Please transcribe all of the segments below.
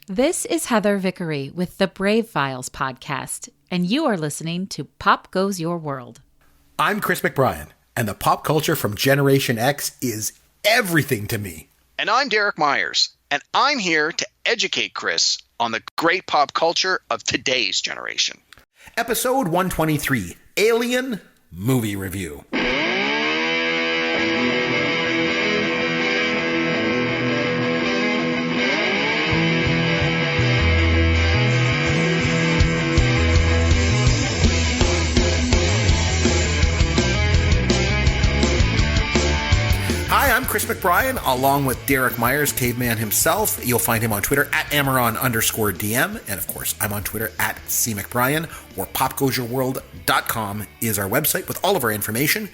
This is Heather Vickery with the Brave Files podcast, and you are listening to Pop Goes Your World. I'm Chris McBrien, and the pop culture from Generation X is everything to me. And I'm Derek Myers, and I'm here to educate Chris on the great pop culture of today's generation. Episode 123, Alien Movie Review. Hi, I'm Chris McBrien, along with Derek Myers, Caveman himself. You'll find him on Twitter at Amaron_DM. And of course, I'm on Twitter at CMcBrien, or popgoesyourworld.com is our website with all of our information.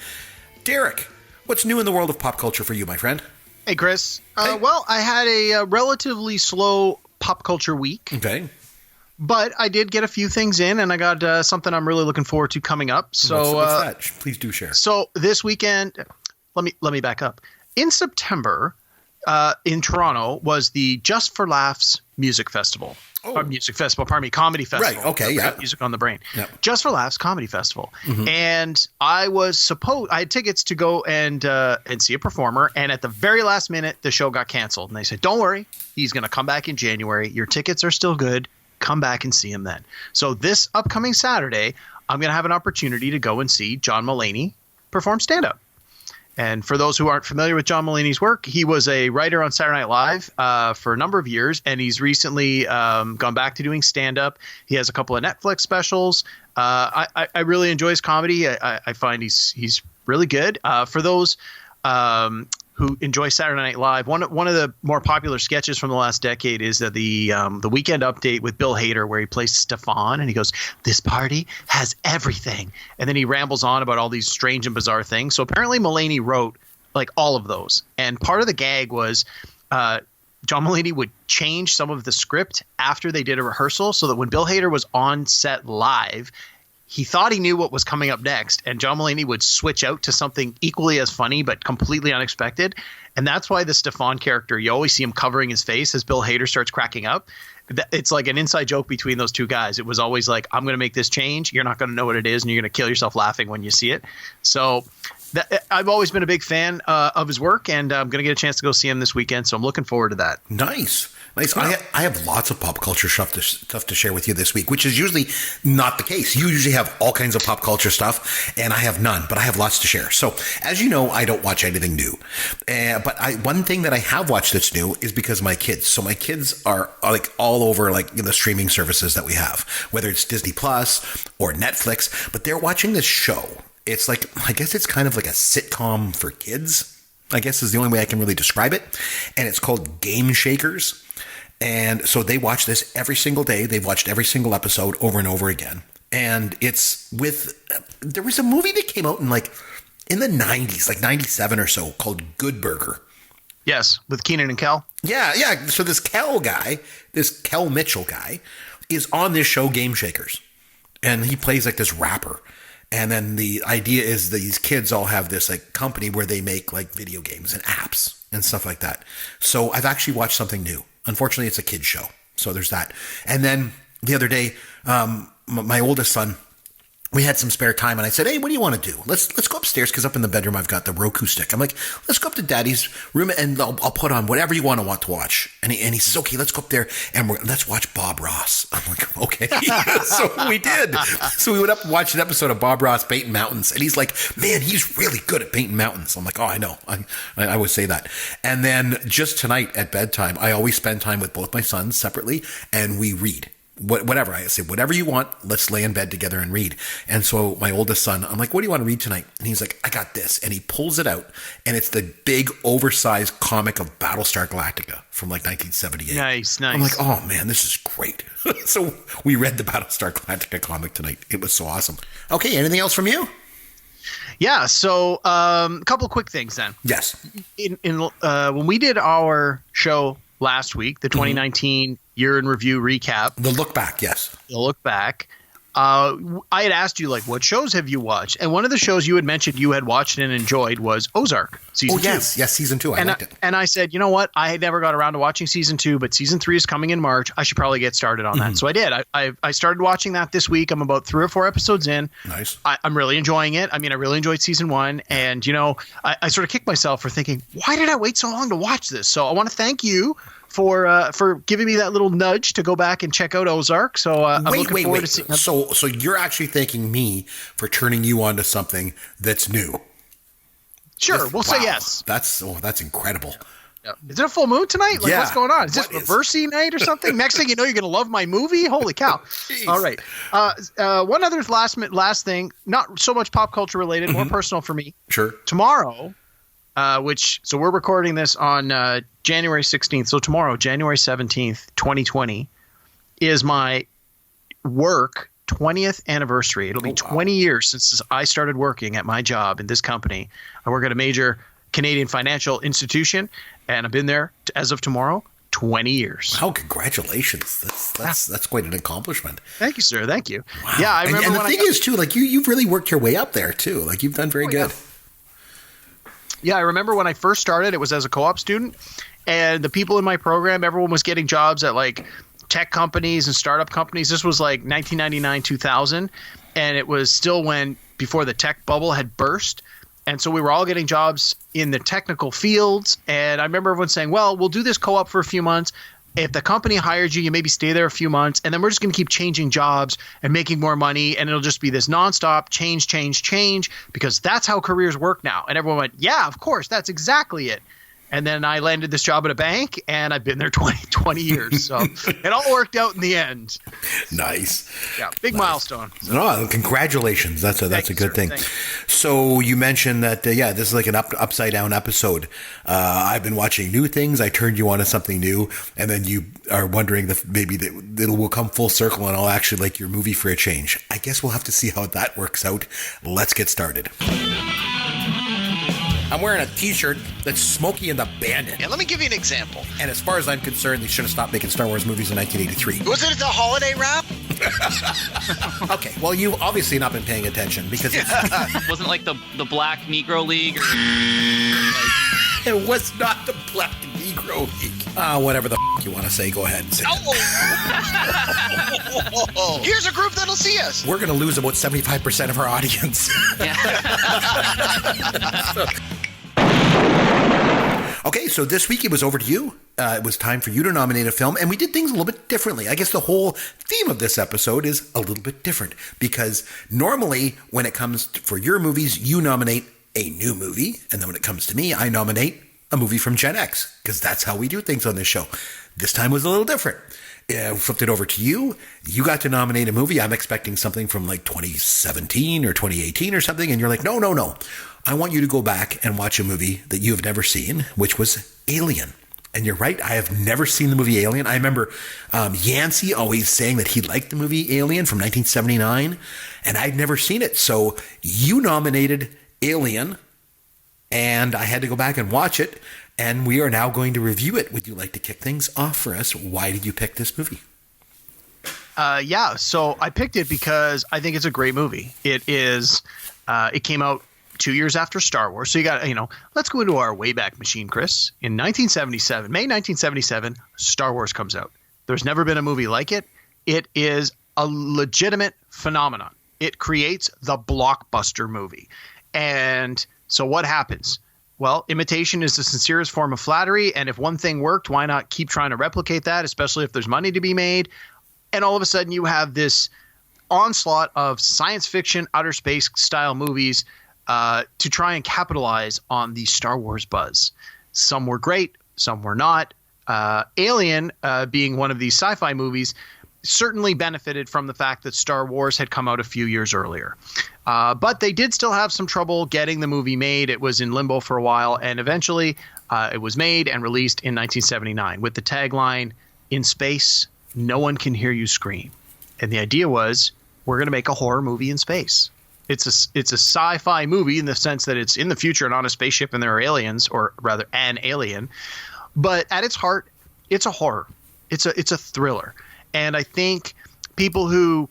Derek, what's new in the world of pop culture for you, my friend? Hey, Chris. Hey. Well, I had a relatively slow pop culture week. Okay. But I did get a few things in, and I got something I'm really looking forward to coming up. So, what's that? Please do share. So this weekend, let me back up. In September, in Toronto, was the Just for Laughs Music Festival. Comedy Festival. Right, okay, yeah. Music on the brain. Yep. Just for Laughs Comedy Festival. Mm-hmm. And I had tickets to go and see a performer, and at the very last minute, the show got canceled. And they said, don't worry, he's going to come back in January. Your tickets are still good. Come back and see him then. So this upcoming Saturday, I'm going to have an opportunity to go and see John Mulaney perform stand-up. And for those who aren't familiar with John Mulaney's work, he was a writer on Saturday Night Live for a number of years, and he's recently gone back to doing stand-up. He has a couple of Netflix specials. I really enjoy his comedy. I find he's really good. For those who enjoy Saturday Night Live, one of the more popular sketches from the last decade is that the Weekend Update with Bill Hader, where he plays Stefan, and he goes, "This party has everything," and then he rambles on about all these strange and bizarre things. So apparently Mulaney wrote like all of those, and part of the gag was John Mulaney would change some of the script after they did a rehearsal, so that when Bill Hader was on set live, he thought he knew what was coming up next, and John Mulaney would switch out to something equally as funny but completely unexpected. And that's why the Stefan character, you always see him covering his face as Bill Hader starts cracking up. It's like an inside joke between those two guys. It was always like, I'm going to make this change. You're not going to know what it is, and you're going to kill yourself laughing when you see it. So I've always been a big fan of his work, and I'm going to get a chance to go see him this weekend. So I'm looking forward to that. Nice. I have lots of pop culture stuff to share with you this week, which is usually not the case. You usually have all kinds of pop culture stuff, and I have none, but I have lots to share. So, as you know, I don't watch anything new. But one thing that I have watched that's new is because of my kids. So my kids are like all over like the streaming services that we have, whether it's Disney Plus or Netflix, but they're watching this show. It's like, I guess it's kind of like a sitcom for kids, I guess is the only way I can really describe it. And it's called Game Shakers. And so they watch this every single day. They've watched every single episode over and over again. And it's there was a movie that came out in the 90s, like 97 or so, called Good Burger. Yes, with Keenan and Kel. Yeah. So this Kel Mitchell guy, is on this show Game Shakers. And he plays like this rapper. And then the idea is these kids all have this like company where they make like video games and apps and stuff like that. So I've actually watched something new. Unfortunately, it's a kid's show. So there's that. And then the other day, my oldest son, we had some spare time, and I said, "Hey, what do you want to do? Let's go upstairs, because up in the bedroom I've got the Roku stick." I'm like, "Let's go up to Daddy's room, and I'll put on whatever you want to watch." And he says, "Okay, let's go up there and let's watch Bob Ross." I'm like, "Okay." So we did. So we went up and watched an episode of Bob Ross painting mountains, and he's like, "Man, he's really good at painting mountains." I'm like, "Oh, I know. I would say that." And then just tonight at bedtime, I always spend time with both my sons separately, and we read. Whatever. I say, whatever you want, let's lay in bed together and read. And so my oldest son, I'm like, "What do you want to read tonight?" And he's like, "I got this." And he pulls it out, and it's the big oversized comic of Battlestar Galactica from like 1978. Nice. I'm like, "Oh man, this is great." So we read the Battlestar Galactica comic tonight. It was so awesome. Okay. Anything else from you? Yeah. So a couple of quick things then. Yes. When we did our show last week, the 2019 year in review recap. The look back, yes. The look back. I had asked you, like, what shows have you watched? And one of the shows you had mentioned you had watched and enjoyed was Ozark season 2. Yes, season 2. I liked it. And I said, you know what? I had never got around to watching season 2, but season 3 is coming in March. I should probably get started on that. So I did. I started watching that this week. I'm about 3 or 4 episodes in. Nice. I'm really enjoying it. I mean, I really enjoyed season 1. And, you know, I sort of kicked myself for thinking, why did I wait so long to watch this? So I want to thank you for giving me that little nudge to go back and check out Ozark. So I'm looking forward to seeing. So you're actually thanking me for turning you on to something that's new. Sure, we'll say yes. That's incredible. Yeah. Is it a full moon tonight? Like, what's going on? Is this reversey night or something? Next thing you know, you're going to love my movie? Holy cow. All right. One other last thing, not so much pop culture related, more personal for me. Sure. Tomorrow, so we're recording this on January 16th. So tomorrow, January 17th, 2020, is my work 20th anniversary. It'll be 20 years since I started working at my job in this company. I work at a major Canadian financial institution, and I've been there as of tomorrow 20 years. Wow, congratulations. That's quite an accomplishment. Thank you, sir. Thank you. Wow. Yeah, I remember. And the thing is, too, like you've really worked your way up there, too. Like you've done very good. Yeah, I remember when I first started, it was as a co-op student, and the people in my program, everyone was getting jobs at like tech companies and startup companies. This was like 1999, 2000, and it was still before the tech bubble had burst. And so we were all getting jobs in the technical fields. And I remember everyone saying, well, we'll do this co-op for a few months. If the company hired you, you maybe stay there a few months, and then we're just going to keep changing jobs and making more money. And it'll just be this nonstop change, because that's how careers work now. And everyone went, yeah, of course, that's exactly it. And then I landed this job at a bank, and I've been there 20 years. So it all worked out in the end. Nice. Yeah, big milestone. No, congratulations. That's a good thing. So you mentioned that, this is like an upside down episode. I've been watching new things. I turned you on to something new, and then you are wondering maybe that it will come full circle, and I'll actually like your movie for a change. I guess we'll have to see how that works out. Let's get started. I'm wearing a t-shirt that's Smokey and the Bandit. Yeah, let me give you an example. And as far as I'm concerned, they should have stopped making Star Wars movies in 1983. Was it the holiday wrap? Okay, well, you've obviously not been paying attention because It wasn't like the Black Negro League or it was not the Black Negro League. Whatever the you want to say, go ahead and say it. Here's a group that'll see us. We're going to lose about 75% of our audience. Okay, so this week it was over to you. It was time for you to nominate a film, and we did things a little bit differently. I guess the whole theme of this episode is a little bit different because normally when it comes for your movies, you nominate a new movie, and then when it comes to me, I nominate a movie from Gen X because that's how we do things on this show. This time was a little different. We flipped it over to you. You got to nominate a movie. I'm expecting something from like 2017 or 2018 or something, and you're like, no. I want you to go back and watch a movie that you have never seen, which was Alien. And you're right, I have never seen the movie Alien. I remember Yancey always saying that he liked the movie Alien from 1979, and I'd never seen it. So you nominated Alien, and I had to go back and watch it, and we are now going to review it. Would you like to kick things off for us? Why did you pick this movie? So I picked it because I think it's a great movie. It came out 2 years after Star Wars. So you got, let's go into our Wayback Machine, Chris. In 1977, May 1977, Star Wars comes out. There's never been a movie like it. It is a legitimate phenomenon. It creates the blockbuster movie. And so what happens? Well, imitation is the sincerest form of flattery. And if one thing worked, why not keep trying to replicate that, especially if there's money to be made? And all of a sudden you have this onslaught of science fiction, outer space style movies to try and capitalize on the Star Wars buzz. Some were great, some were not. Alien, being one of these sci-fi movies, certainly benefited from the fact that Star Wars had come out a few years earlier. But they did still have some trouble getting the movie made. It was in limbo for a while, and eventually it was made and released in 1979 with the tagline, "In space, no one can hear you scream." And the idea was, we're going to make a horror movie in space. It's a sci-fi movie in the sense that it's in the future and on a spaceship and there are aliens, or rather an alien. But at its heart, it's a horror. It's a thriller. And I think people who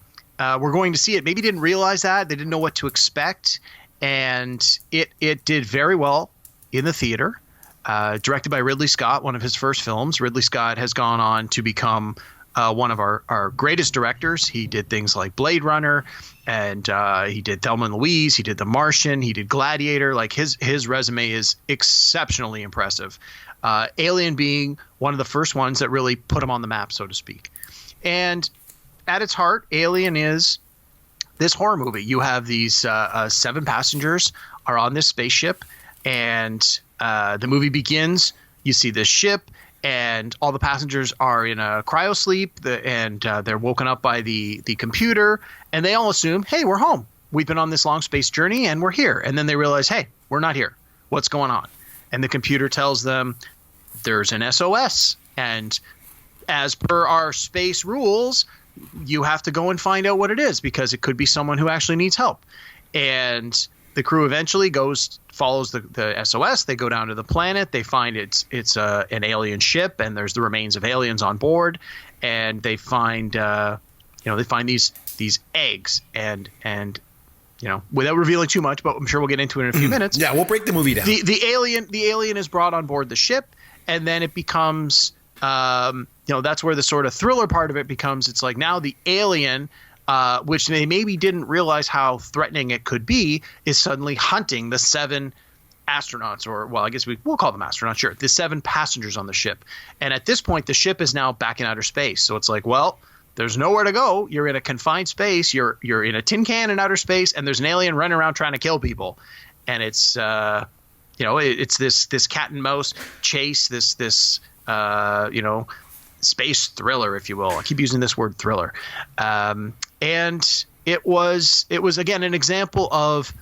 were going to see it maybe didn't realize that. They didn't know what to expect. And it did very well in the theater. Directed by Ridley Scott, one of his first films. Ridley Scott has gone on to become one of our greatest directors. He did things like Blade Runner, and he did Thelma and Louise. He did The Martian. He did Gladiator. Like his resume is exceptionally impressive. Alien being one of the first ones that really put him on the map, so to speak. And at its heart, Alien is this horror movie. You have these 7 passengers are on this spaceship, and the movie begins. You see this ship, and all the passengers are in a cryosleep, and they're woken up by the computer, and they all assume, hey, we're home. We've been on this long space journey, and we're here. And then they realize, hey, we're not here. What's going on? And the computer tells them there's an SOS, and as per our space rules, you have to go and find out what it is, because it could be someone who actually needs help. And the crew eventually follows the SOS. They go down to the planet. They find it's an alien ship, and there's the remains of aliens on board. And they find these eggs, and without revealing too much, but I'm sure we'll get into it in a few minutes. Yeah, we'll break the movie down. The alien is brought on board the ship, and then it becomes that's where the sort of thriller part of it becomes. It's like now the alien, which they maybe didn't realize how threatening it could be, is suddenly hunting the 7 astronauts, or, well, I guess we'll call them astronauts, sure, the 7 passengers on the ship. And at this point, the ship is now back in outer space. So it's like, well, there's nowhere to go. You're in a confined space. You're in a tin can in outer space, and there's an alien running around trying to kill people. And it's it's this cat and mouse chase, this space thriller, if you will. I keep using this word thriller. And it was again an example of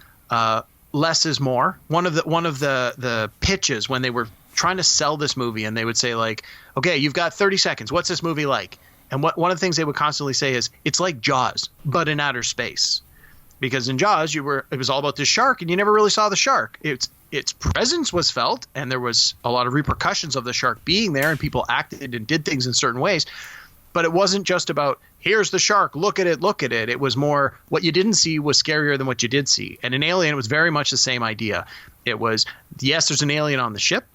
less is more. One of the pitches when they were trying to sell this movie, and they would say, like, okay, you've got 30 seconds. What's this movie like? And one of the things they would constantly say is, it's like Jaws, but in outer space. Because in Jaws, it was all about this shark, and you never really saw the shark. Its presence was felt, and there was a lot of repercussions of the shark being there, and people acted and did things in certain ways. But it wasn't just about, here's the shark, look at it. It was more, what you didn't see was scarier than what you did see. And in Alien, it was very much the same idea. It was, yes, there's an alien on the ship,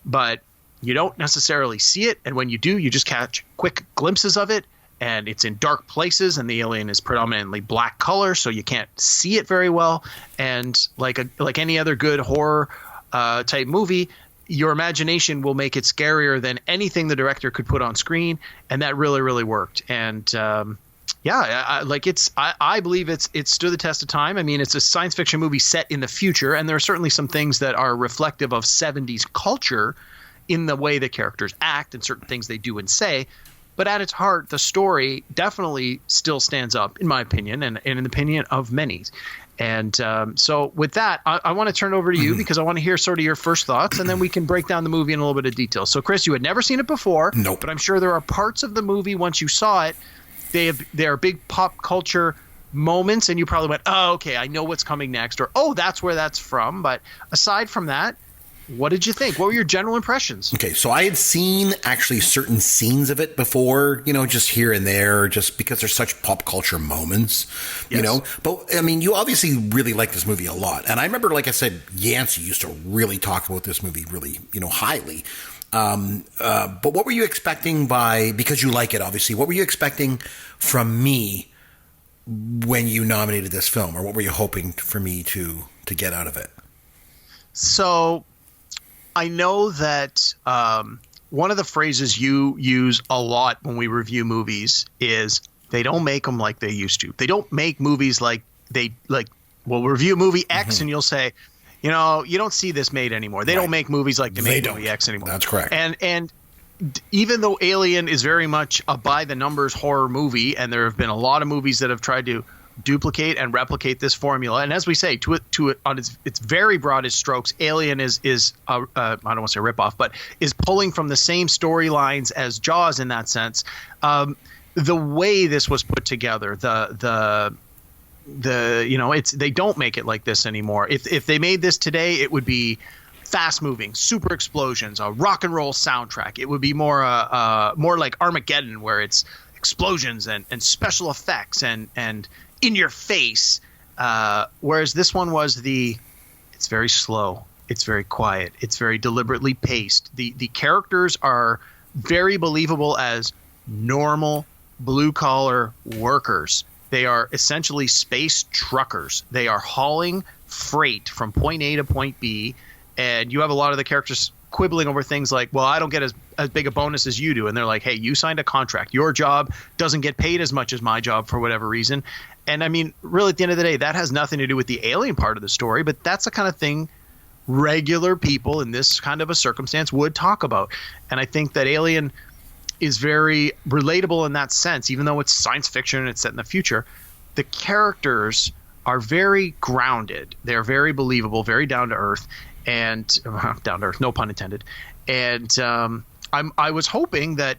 but you don't necessarily see it. And when you do, you just catch quick glimpses of it. And it's in dark places, and the alien is predominantly black color, so you can't see it very well. And like any other good horror type movie, your imagination will make it scarier than anything the director could put on screen, and that really, really worked. And I believe it stood the test of time. I mean, it's a science fiction movie set in the future, and there are certainly some things that are reflective of 70s culture in the way the characters act and certain things they do and say. But at its heart, the story definitely still stands up, in my opinion, and in the opinion of many. And so with that, I want to turn it over to you, because I want to hear sort of your first thoughts, and then we can break down the movie in a little bit of detail. So, Chris, you had never seen it before. Nope. But I'm sure there are parts of the movie, once you saw it, they are big pop culture moments, and you probably went, oh, okay, I know what's coming next, or, oh, that's where that's from. But aside from that, what did you think? What were your general impressions? Okay, so I had seen actually certain scenes of it before, just here and there, just because there's such pop culture moments, But, I mean, you obviously really like this movie a lot. And I remember, like I said, Yancey used to really talk about this movie really, highly. But what were you expecting because you like it, obviously, what were you expecting from me when you nominated this film? Or what were you hoping for me to get out of it? So I know that one of the phrases you use a lot when we review movies is they don't make them like they used to. They don't make movies we'll review movie X and you'll say, you don't see this made anymore. They don't make movies like they made movie X anymore. That's correct. And even though Alien is very much a by the numbers horror movie, and there have been a lot of movies that have tried to duplicate and replicate this formula, and as we say, to it on its very broadest strokes, Alien is I don't want to say ripoff, but is pulling from the same storylines as Jaws in that sense. The way this was put together, they don't make it like this anymore. If they made this today, it would be fast moving, super explosions, a rock and roll soundtrack. It would be more like Armageddon, where it's explosions and special effects and in your face. Whereas this one was it's very slow. It's very quiet. It's very deliberately paced. The characters are very believable as normal blue-collar workers. They are essentially space truckers. They are hauling freight from point A to point B, and you have a lot of the characters quibbling over things like, well, I don't get as big a bonus as you do. And they're like, hey, you signed a contract. Your job doesn't get paid as much as my job for whatever reason. And I mean, really, at the end of the day, that has nothing to do with the alien part of the story, but that's the kind of thing regular people in this kind of a circumstance would talk about. And I think that Alien is very relatable in that sense, even though it's science fiction and it's set in the future. The characters are very grounded. They're very believable, very down to earth, and down to earth, no pun intended. And I was hoping that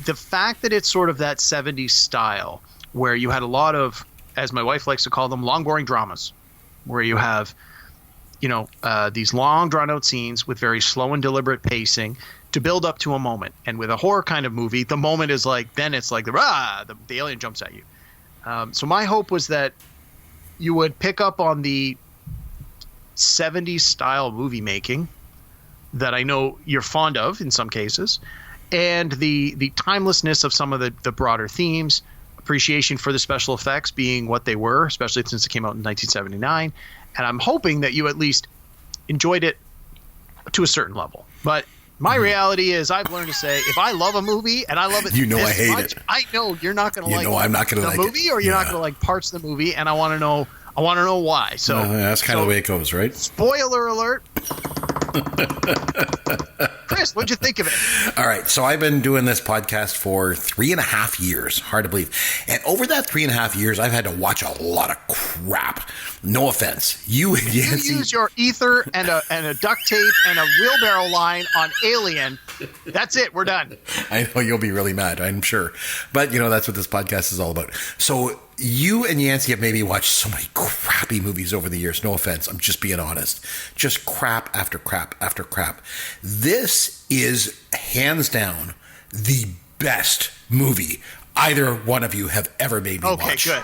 the fact that it's sort of that 70s style where you had a lot of, as my wife likes to call them, long boring dramas, where you have these long drawn out scenes with very slow and deliberate pacing to build up to a moment. And with a horror kind of movie, the moment is like, then it's like the alien jumps at you. So my hope was that you would pick up on the 70s style movie making that I know you're fond of in some cases, and the timelessness of some of the broader themes, appreciation for the special effects being what they were, especially since it came out in 1979. And I'm hoping that you at least enjoyed it to a certain level. But my reality is I've learned to say, if I love a movie and I love it I hate much, it. I know you're not going to like I'm not going to like the movie, or you're not going to like parts of the movie, and I want to know why. So that's kind of the way it goes, right? Spoiler alert. Chris, what'd you think of it? All right. So I've been doing this podcast for 3.5 years. Hard to believe. And over that 3.5 years, I've had to watch a lot of crap. No offense. You use your ether and a duct tape and a wheelbarrow line on Alien. That's it. We're done. I know you'll be really mad, I'm sure. But, that's what this podcast is all about. So you and Yancey have maybe watched so many crappy movies over the years. No offense. I'm just being honest. Just crap after crap after crap. This is hands down the best movie either one of you have ever made me watch. Okay, good.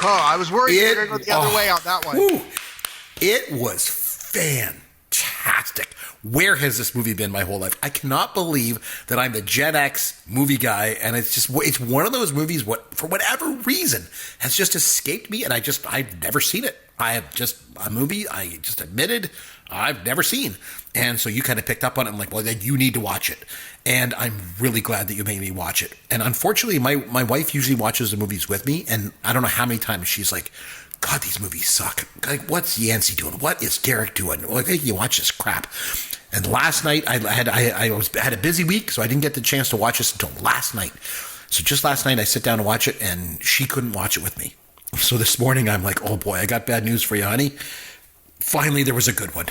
Oh, I was worried you were going to go the other way on that one. It was fantastic. Where has this movie been my whole life? I cannot believe that I'm the Gen X movie guy, and it's one of those movies, for whatever reason, has just escaped me, and I've never seen it. I have just a movie I just admitted I've never seen. And so you kind of picked up on it. I'm like, well, then you need to watch it. And I'm really glad that you made me watch it. And unfortunately, my wife usually watches the movies with me. And I don't know how many times she's like, God, these movies suck. Like, what's Yancey doing? What is Derek doing? Like, you watch this crap. And last night, I had a busy week, so I didn't get the chance to watch this until last night. So just last night, I sit down to watch it, and she couldn't watch it with me. So this morning, I'm like, oh boy, I got bad news for you, honey. Finally, there was a good one.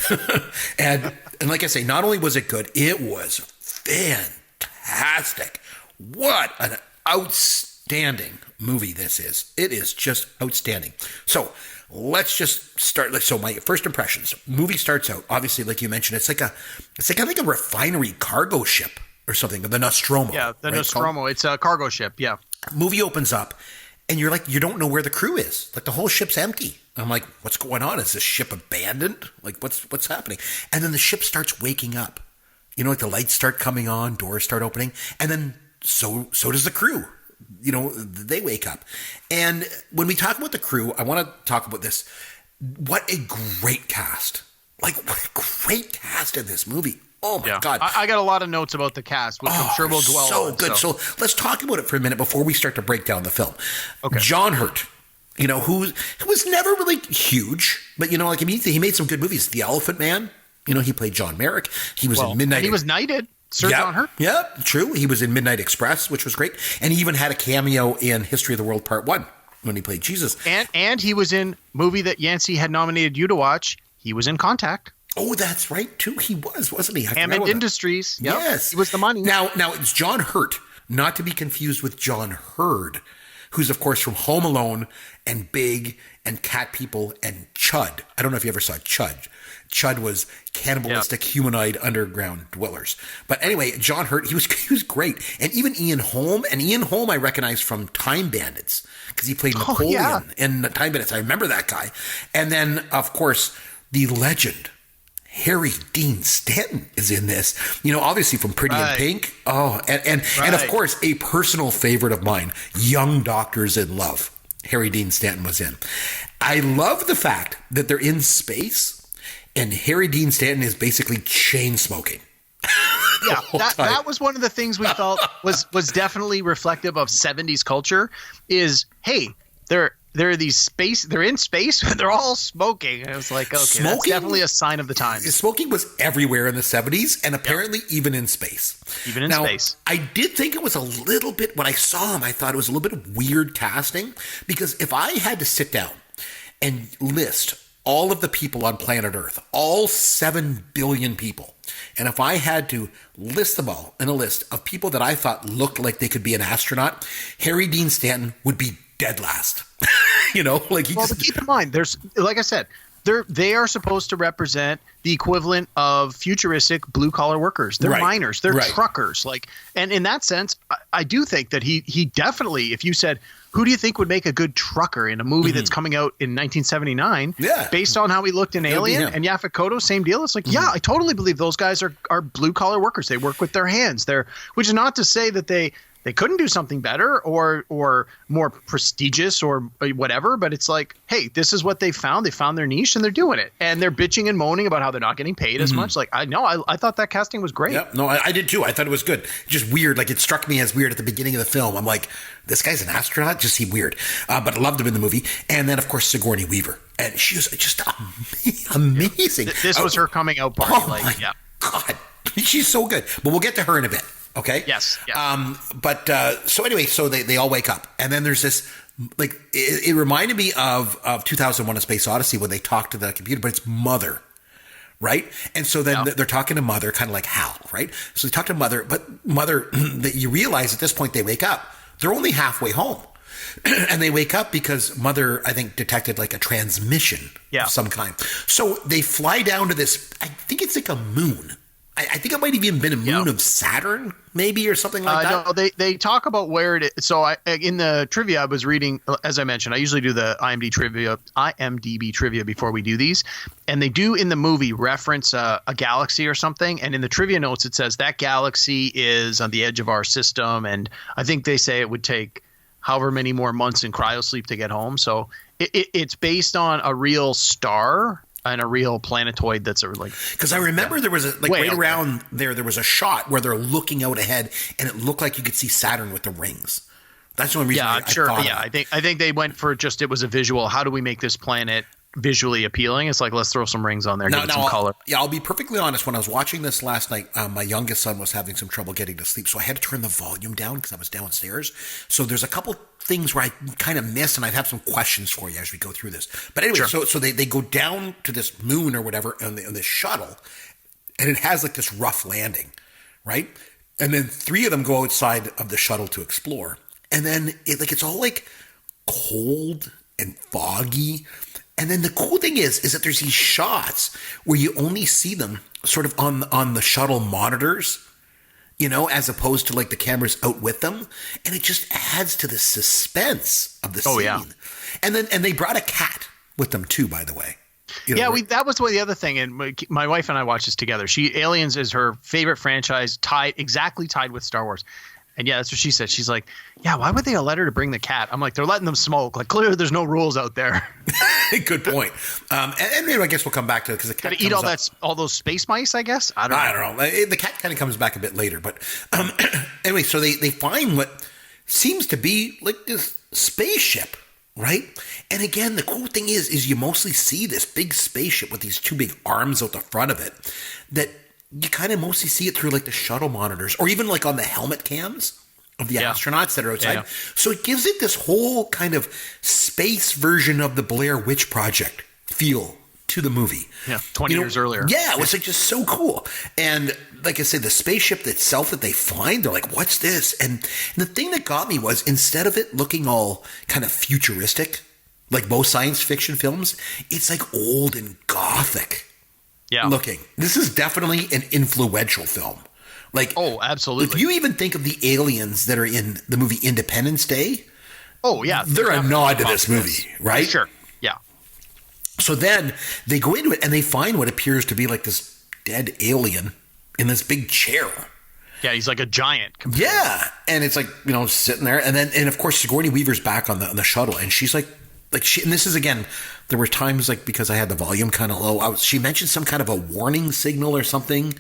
and like I say, not only was it good, it was fantastic. What an outstanding movie this is. It is just outstanding. So let's just start. So my first impressions, movie starts out, obviously, like you mentioned, it's like a refinery cargo ship or something, the Nostromo. Yeah, the Nostromo. It's a cargo ship, yeah. Movie opens up, and you're like, you don't know where the crew is. Like, the whole ship's empty. I'm like, what's going on? Is this ship abandoned? Like, what's happening? And then the ship starts waking up. Like the lights start coming on, doors start opening, and then so does the crew. They wake up. And when we talk about the crew, I want to talk about this. What a great cast. Like, what a great cast in this movie. Oh, my God. I got a lot of notes about the cast, which I'm sure we'll dwell on. So good. So let's talk about it for a minute before we start to break down the film. Okay. John Hurt, who was never really huge, but, he made some good movies. The Elephant Man, he played John Merrick. He was in Midnight. And he was knighted. Sir John Hurt. Yeah, true. He was in Midnight Express, which was great. And he even had a cameo in History of the World Part 1 when he played Jesus. And he was in movie that Yancey had nominated you to watch. He was in Contact. Oh, that's right, too. He was, wasn't he? Hammond Industries. Yep. Yes. He was the money. Now it's John Hurt, not to be confused with John Hurd, who's of course from Home Alone and Big and Cat People and Chud. I don't know if you ever saw Chud. Chud was cannibalistic humanoid underground dwellers. But anyway, John Hurt, he was great. And even Ian Holm, I recognize from Time Bandits because he played Napoleon in Time Bandits. I remember that guy. And then, of course, the legend, Harry Dean Stanton is in this, obviously from Pretty in Pink. Oh, and of course, a personal favorite of mine, Young Doctors in Love. Harry Dean Stanton was in. I love the fact that they're in space and Harry Dean Stanton is basically chain smoking. Yeah, that was one of the things we felt was definitely reflective of 70s culture is, hey, they're in space, they're all smoking. And it was like, okay, that's definitely a sign of the times. Smoking was everywhere in the 70s and apparently even in space. Even in space. I did think it was a little bit, when I saw him, I thought it was a little bit of weird casting because if I had to sit down and list all of the people on planet Earth, all 7 billion people, and if I had to list them all in a list of people that I thought looked like they could be an astronaut, Harry Dean Stanton would be dead last. But keep in mind, there's, like I said, they are supposed to represent the equivalent of futuristic blue collar workers. They're miners, they're truckers. And in that sense, I do think that he definitely, if you said, who do you think would make a good trucker in a movie that's coming out in 1979? Yeah. Based on how he looked in Alien and Yaphet Kotto, same deal. It's like, yeah, I totally believe those guys are blue collar workers. They work with their hands. Which is not to say that they couldn't do something better or more prestigious or whatever, but it's like, hey, this is what they found. They found their niche and they're doing it. And they're bitching and moaning about how they're not getting paid as much. Like, I thought that casting was great. Yeah, no, I did too. I thought it was good. Just weird. Like, it struck me as weird at the beginning of the film. I'm like, this guy's an astronaut? Just seemed weird. But I loved him in the movie. And then, of course, Sigourney Weaver. And she was just amazing. This was her coming out party. Oh, my God. She's so good. But we'll get to her in a bit. Okay. Yes. So anyway, so they all wake up, and then there's this, like, it reminded me of 2001: A Space Odyssey when they talk to the computer, but it's Mother, right? And so then they're talking to Mother, kind of like Hal, right? So they talk to Mother, but Mother, that you realize at this point they wake up, they're only halfway home. And they wake up because Mother, I think, detected like a transmission of some kind. So they fly down to this, I think it's like a moon. I think it might have even been a moon of Saturn, maybe, or something like that. No, they talk about where it is. So in the trivia, I was reading, as I mentioned, I usually do the IMDb trivia before we do these. And they do in the movie reference a galaxy or something. And in the trivia notes, it says that galaxy is on the edge of our system. And I think they say it would take however many more months in cryosleep to get home. So it's based on a real star and a real planetoid that's because I remember there was around there was a shot where they're looking out ahead and it looked like you could see Saturn with the rings. That's the only reason I thought I think they went for just, it was a visual. How do we make this planet visually appealing? It's like, let's throw some rings on there, give it some color. I'll be perfectly honest. When I was watching this last night, my youngest son was having some trouble getting to sleep, so I had to turn the volume down because I was downstairs. So there's a couple things where I kind of missed, and I have some questions for you as we go through this. But anyway, so they go down to this moon or whatever on this shuttle, and it has like this rough landing, right? And then 3 of them go outside of the shuttle to explore, and then it's all like cold and foggy. And then the cool thing is that there's these shots where you only see them sort of on the shuttle monitors, as opposed to like the cameras out with them. And it just adds to the suspense of the scene. Yeah. And they brought a cat with them too, by the way. That was the other thing. And my wife and I watched this together. Aliens is her favorite franchise, tied with Star Wars. And yeah, that's what she said. She's like, yeah, why would they let her to bring the cat? I'm like, they're letting them smoke. Like, clearly there's no rules out there. Good point. And maybe I guess we'll come back to it because the cat eat all those space mice, I guess. I don't know. The cat kind of comes back a bit later. But anyway, so they find what seems to be like this spaceship, right? And again, the cool thing is you mostly see this big spaceship with these 2 big arms out the front of it that you kind of mostly see it through like the shuttle monitors or even like on the helmet cams of the astronauts that are outside. Yeah. So it gives it this whole kind of space version of the Blair Witch Project feel to the movie. Yeah, 20 years earlier. Yeah, it was like just so cool. And like I said, the spaceship itself that they find, they're like, what's this? And the thing that got me was, instead of it looking all kind of futuristic, like most science fiction films, it's like old and gothic looking. This is definitely an influential film. Like, oh, absolutely. If you even think of the aliens that are in the movie Independence Day, oh yeah, they're a nod to this movie, right? Sure. Yeah. So then they go into it and they find what appears to be like this dead alien in this big chair. Yeah, he's like a giant. Yeah, and it's like, sitting there, and of course Sigourney Weaver's back on the shuttle, and she's like and this is, again, there were times, like, because I had the volume kind of low, she mentioned some kind of a warning signal or something,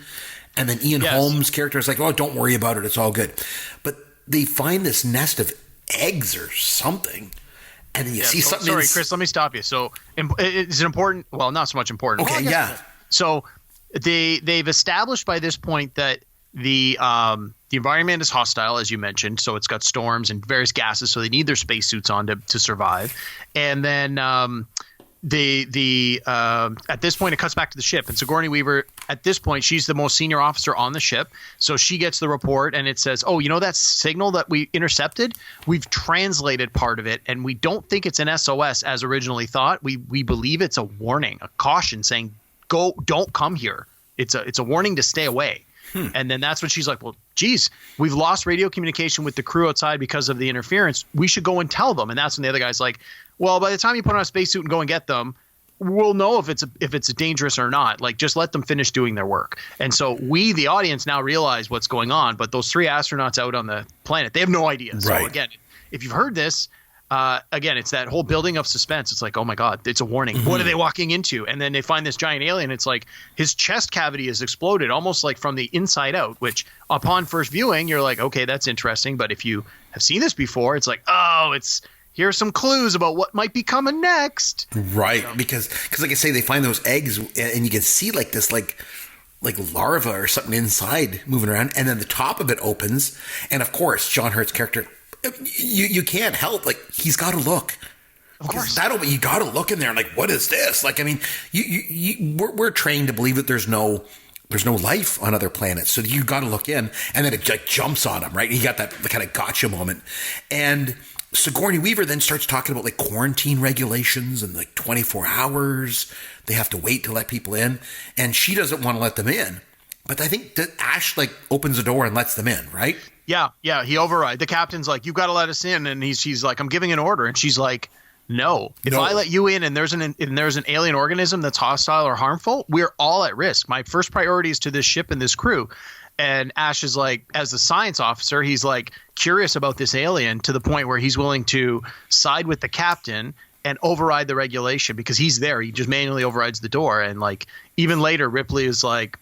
and then Ian Holmes' character is like, oh, don't worry about it, it's all good. But they find this nest of eggs or something, and then you see something. Sorry, Chris, let me stop you. So it's an important, well, not so much important. Okay, yeah. So they've established by this point that the environment is hostile, as you mentioned. So it's got storms and various gases, so they need their spacesuits on to survive. And then at this point, it cuts back to the ship. And Sigourney Weaver, at this point, she's the most senior officer on the ship. So she gets the report, and it says, oh, that signal that we intercepted? We've translated part of it, and we don't think it's an SOS as originally thought. We believe it's a warning, a caution saying, don't come here. It's a warning to stay away. And then that's when she's like, well, geez, we've lost radio communication with the crew outside because of the interference. We should go and tell them. And that's when the other guy's like, well, by the time you put on a spacesuit and go and get them, we'll know if it's dangerous or not. Like, just let them finish doing their work. And so we, the audience, now realize what's going on. But those 3 astronauts out on the planet, they have no idea. Right. So again, if you've heard this, again, it's that whole building of suspense. It's like, oh my God, it's a warning. Mm-hmm. What are they walking into? And then they find this giant alien. It's like his chest cavity is exploded almost like from the inside out, which upon first viewing, you're like, okay, that's interesting. But if you have seen this before, it's like, oh, here's some clues about what might be coming next. Right. Because like I say, they find those eggs and you can see like this, like larva or something inside moving around. And then the top of it opens. And of course, John Hurt's character, you can't help, like, he's got to look. Of course, you got to look in there and like, what is this? Like, I mean, we're trained to believe that there's no life on other planets, so you got to look in, and then it like jumps on him, right? And you got that kind of gotcha moment, and Sigourney Weaver then starts talking about like quarantine regulations and like 24 hours they have to wait to let people in, and she doesn't want to let them in, but I think that Ash like opens the door and lets them in, right? Yeah, he overrides. The captain's like, "You've got to let us in," and she's like, "I'm giving an order," and she's like, "No. If I let you in and there's an alien organism that's hostile or harmful, we're all at risk. My first priority is to this ship and this crew." And Ash is like, as the science officer, he's like curious about this alien to the point where he's willing to side with the captain and override the regulation because he's there. He just manually overrides the door, and like even later, Ripley is like,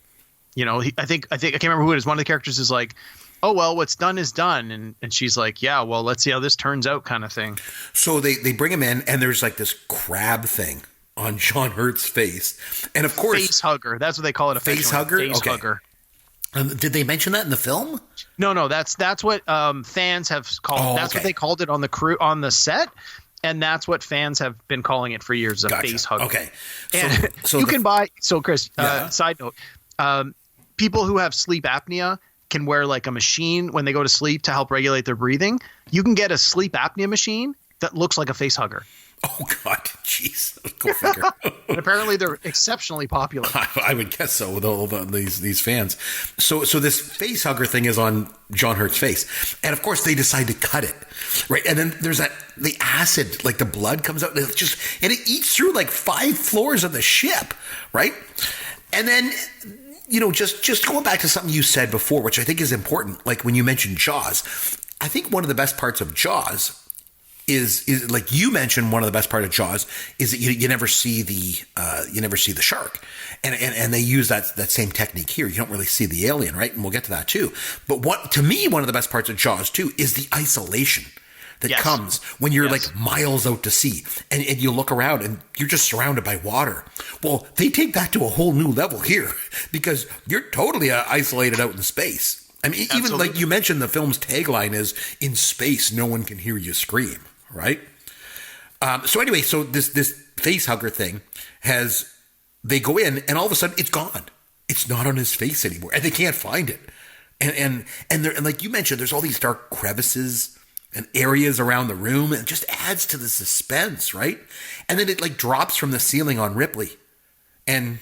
I think I can't remember who it is. One of the characters is like, oh, well, what's done is done. And she's like, yeah, well, let's see how this turns out kind of thing. So they bring him in, and there's like this crab thing on John Hurt's face. And of course... Face hugger. That's what they call it. Face hugger? Face okay. hugger. Did they mention that in the film? No, that's what fans have called it. That's what they called it on the crew, on the set. And that's what fans have been calling it for years, a face hugger. Okay. So you can buy... So, Chris, side note, people who have sleep apnea can wear like a machine when they go to sleep to help regulate their breathing. You can get a sleep apnea machine that looks like a face hugger. Oh God, jeez, go figure. And apparently they're exceptionally popular. I would guess so with all these fans. So this face hugger thing is on John Hurt's face, and of course they decide to cut it, right? And then there's the acid, like the blood comes out, and it eats through like 5 floors of the ship, right? And then, just going back to something you said before, which I think is important, like when you mentioned Jaws, I think one of the best parts of Jaws is like you mentioned, one of the best part of Jaws is that you never see the shark, and they use that same technique here. You don't really see the alien, right? And we'll get to that too. But one of the best parts of Jaws too is the isolation that comes when you're like miles out to sea and you look around and you're just surrounded by water. Well, they take that to a whole new level here because you're totally isolated out in space. I mean, even like you mentioned, the film's tagline is "In space, no one can hear you scream," right? So anyway, so this face hugger thing has they go in, and all of a sudden it's gone. It's not on his face anymore, and they can't find it. And like you mentioned, there's all these dark crevices and areas around the room, and it just adds to the suspense, right? And then it like drops from the ceiling on Ripley, and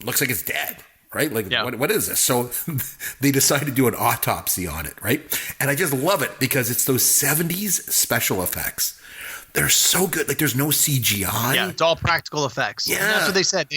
looks like it's dead, right? Like, what is this? So they decide to do an autopsy on it, right? And I just love it because it's those 70s special effects. They're so good. Like, there's no CGI. Yeah, it's all practical effects. Yeah. And that's what they said.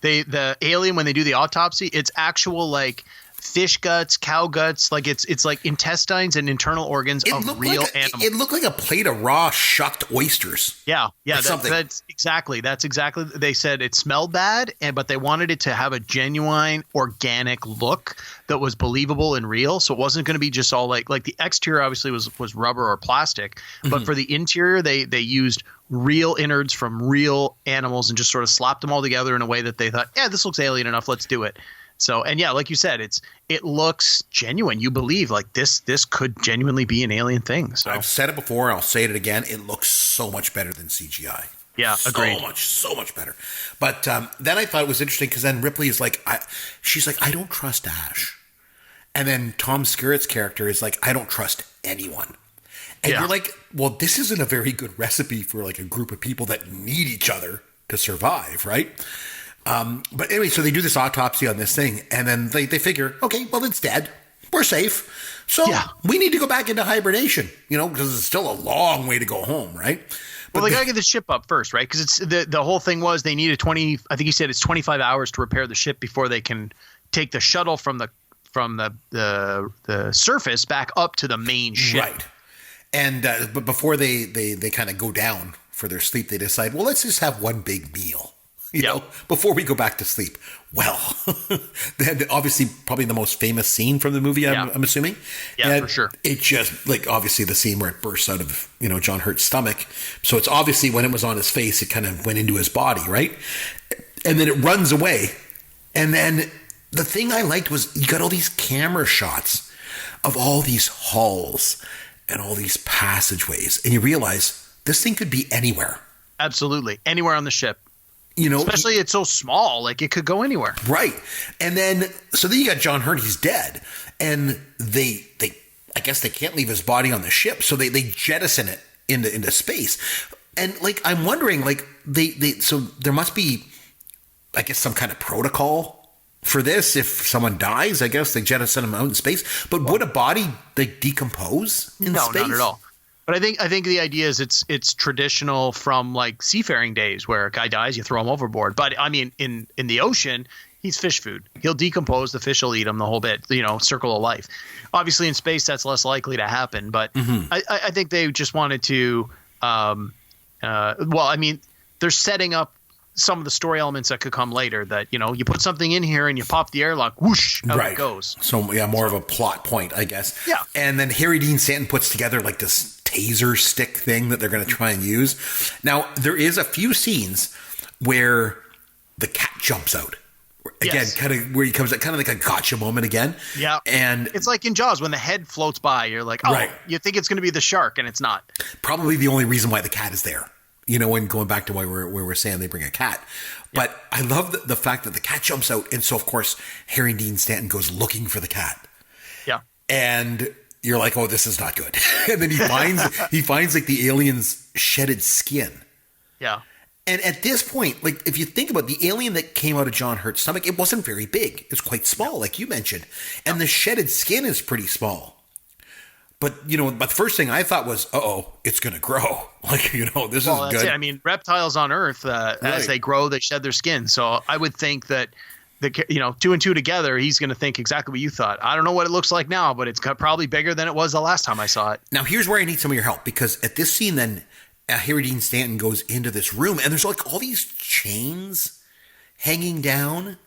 The alien, when they do the autopsy, it's actual like fish guts, cow guts, like it's like intestines and internal organs of real animals. It looked like a plate of raw shucked oysters. Yeah, something. That's exactly. They said it smelled bad, but they wanted it to have a genuine organic look that was believable and real. So it wasn't going to be just all like the exterior obviously was rubber or plastic, but for the interior they used real innards from real animals and just sort of slapped them all together in a way that they thought, yeah, this looks alien enough, let's do it. So, and yeah, like you said, it looks genuine. You believe like this could genuinely be an alien thing. So I've said it before, I'll say it again. It looks so much better than CGI. Yeah, agreed. So much better. But then I thought it was interesting because then Ripley is like, she's like, I don't trust Ash. And then Tom Skerritt's character is like, I don't trust anyone. And you're like, well, this isn't a very good recipe for like a group of people that need each other to survive, right? But anyway, so they do this autopsy on this thing, and then they figure, okay, well, it's dead. We're safe. So we need to go back into hibernation, because it's still a long way to go home, right? Well, they got to get the ship up first, right? Because it's the whole thing was they needed I think he said it's 25 hours to repair the ship before they can take the shuttle from the surface back up to the main ship. Right. And but before they kind of go down for their sleep, they decide, well, let's just have one big meal. Before we go back to sleep. Well, then obviously probably the most famous scene from the movie, I'm assuming. Yeah, and for sure. It just like obviously the scene where it bursts out of, John Hurt's stomach. So it's obviously when it was on his face, it kind of went into his body, right? And then it runs away. And then the thing I liked was you got all these camera shots of all these halls and all these passageways. And you realize this thing could be anywhere. Absolutely. Anywhere on the ship. Especially it's so small, like it could go anywhere. Right. And then, so then you got John Hurt, he's dead. And they I guess they can't leave his body on the ship. So they jettison it into space. And like, I'm wondering, like so there must be, I guess, some kind of protocol for this. If someone dies, I guess they jettison him out in space. But would a body like decompose in space? No, not at all. But I think the idea is it's traditional from like seafaring days where a guy dies, you throw him overboard. But I mean, in the ocean, he's fish food. He'll decompose, the fish will eat him, the whole bit, circle of life. Obviously in space, that's less likely to happen. But I think they just wanted to, they're setting up some of the story elements that could come later that, you put something in here and you pop the airlock, whoosh, out it goes. So yeah, more of a plot point, I guess. Yeah. And then Harry Dean Stanton puts together like this taser stick thing that they're going to try and use. Now, there is a few scenes where the cat jumps out. Again, kind of where he comes out, kind of like a gotcha moment again. Yeah. And it's like in Jaws when the head floats by, you're like, you think it's going to be the shark and it's not. Probably the only reason why the cat is there. And going back to where we're saying they bring a cat. But I love the fact that the cat jumps out. And so, of course, Harry Dean Stanton goes looking for the cat. Yeah. And you're like, oh, this is not good. And then he finds like the alien's shedded skin. Yeah. And at this point, like if you think about the alien that came out of John Hurt's stomach, it wasn't very big. It was quite small, like you mentioned. And the shedded skin is pretty small. But, but the first thing I thought was, it's going to grow. Like, this is good. I mean, reptiles on Earth, as they grow, they shed their skin. So I would think that, two and two together, he's going to think exactly what you thought. I don't know what it looks like now, but it's probably bigger than it was the last time I saw it. Now, here's where I need some of your help. Because at this scene, then, Harry Dean Stanton goes into this room. And there's like all these chains hanging down.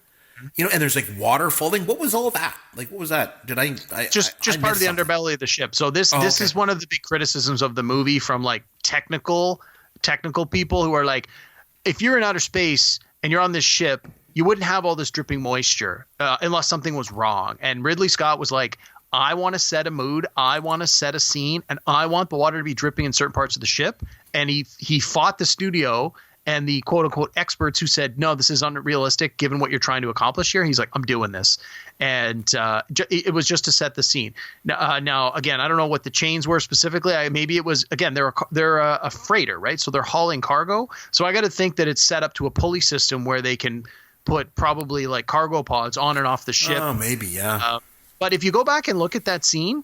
And there's like water falling. What was all that? Like, what was that? Did I just part of the underbelly of the ship? So this is one of the big criticisms of the movie from like technical people who are like, if you're in outer space and you're on this ship, you wouldn't have all this dripping moisture unless something was wrong. And Ridley Scott was like, I want to set a mood, I want to set a scene, and I want the water to be dripping in certain parts of the ship. And he fought the studio And the quote unquote experts who said, no, this is unrealistic given what you're trying to accomplish here. He's like, I'm doing this. And it was just to set the scene. Now, again, I don't know what the chains were specifically. Maybe it was, again, they're a freighter, right? So they're hauling cargo. So I got to think that it's set up to a pulley system where they can put probably like cargo pods on and off the ship. Oh, maybe, yeah. But if you go back and look at that scene,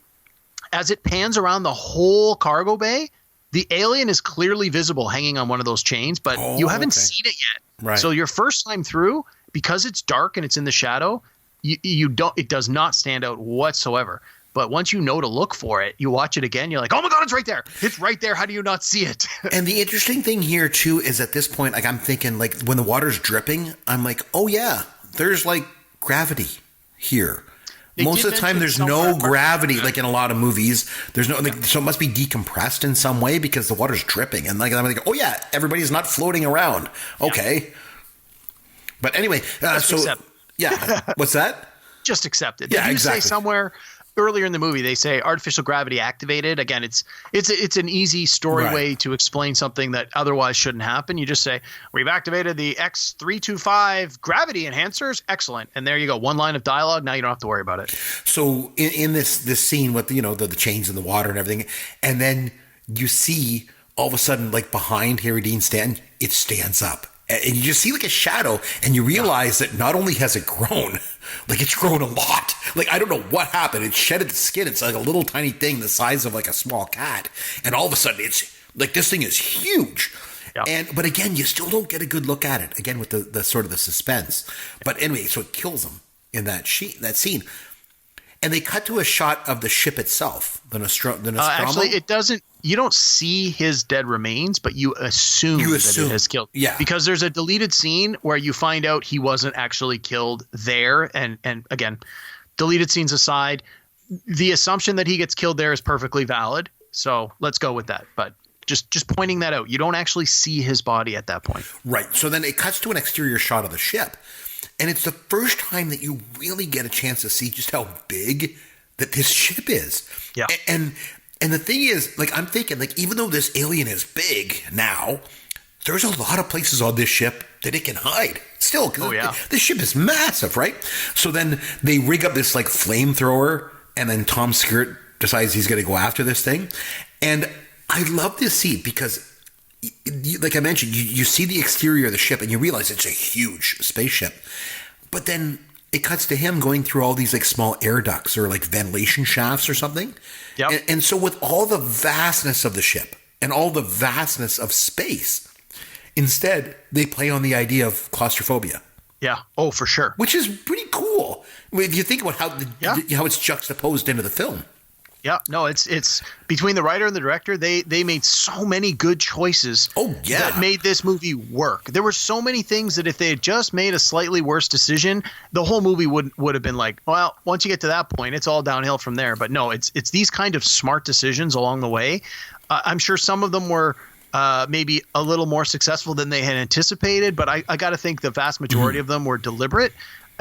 as it pans around the whole cargo bay, the alien is clearly visible hanging on one of those chains, but you haven't seen it yet. Right. So your first time through, because it's dark and it's in the shadow, it does not stand out whatsoever. But once you know to look for it, you watch it again, you're like, oh my God, it's right there. It's right there. How do you not see it? And the interesting thing here too is at this point, like I'm thinking like when the water's dripping, I'm like, oh yeah, there's like gravity here. Most of the time, there's no gravity, like in a lot of movies. There's no, like, so it must be decompressed in some way because the water's dripping. And like I'm like, oh yeah, everybody's not floating around. Okay, yeah. But anyway, yeah, what's that? Just accept it. Yeah, you exactly. Say somewhere earlier in the movie, they say artificial gravity activated. Again, it's an easy story way to explain something that otherwise shouldn't happen. You just say, we've activated the X325 gravity enhancers. Excellent. And there you go. One line of dialogue. Now you don't have to worry about it. So in this scene with, the chains in the water and everything, and then you see all of a sudden, like behind Harry Dean Stanton, it stands up. And you just see like a shadow and you realize that not only has it grown, like it's grown a lot. Like, I don't know what happened. It shedded its skin. It's like a little tiny thing the size of like a small cat. And all of a sudden it's like, this thing is huge. Yeah. But again, you still don't get a good look at it again with the sort of the suspense. But anyway, so it kills him in that scene. And they cut to a shot of the ship itself. The Nostromo. Actually, it doesn't. You don't see his dead remains, but you assume that it has killed. Yeah. Because there's a deleted scene where you find out he wasn't actually killed there. And again, deleted scenes aside, the assumption that he gets killed there is perfectly valid. So let's go with that. But just pointing that out, you don't actually see his body at that point. Right. So then it cuts to an exterior shot of the ship. And it's the first time that you really get a chance to see just how big that this ship is. Yeah. And the thing is, like, I'm thinking, like, even though this alien is big now, there's a lot of places on this ship that it can hide still. This ship is massive, right? So then they rig up this, like, flamethrower, and then Tom Skerritt decides he's going to go after this thing. And I love this scene because, like I mentioned, you see the exterior of the ship and you realize it's a huge spaceship. But then it cuts to him going through all these like small air ducts or like ventilation shafts or something. Yep. And so with all the vastness of the ship and all the vastness of space, instead they play on the idea of claustrophobia. Yeah. Oh, for sure. Which is pretty cool. I mean, if you think about how it's juxtaposed into the film. Yeah, no, it's between the writer and the director, they made so many good choices that made this movie work. There were so many things that if they had just made a slightly worse decision, the whole movie would have been like, well, once you get to that point, it's all downhill from there. But no, it's these kind of smart decisions along the way. I'm sure some of them were maybe a little more successful than they had anticipated, but I got to think the vast majority of them were deliberate.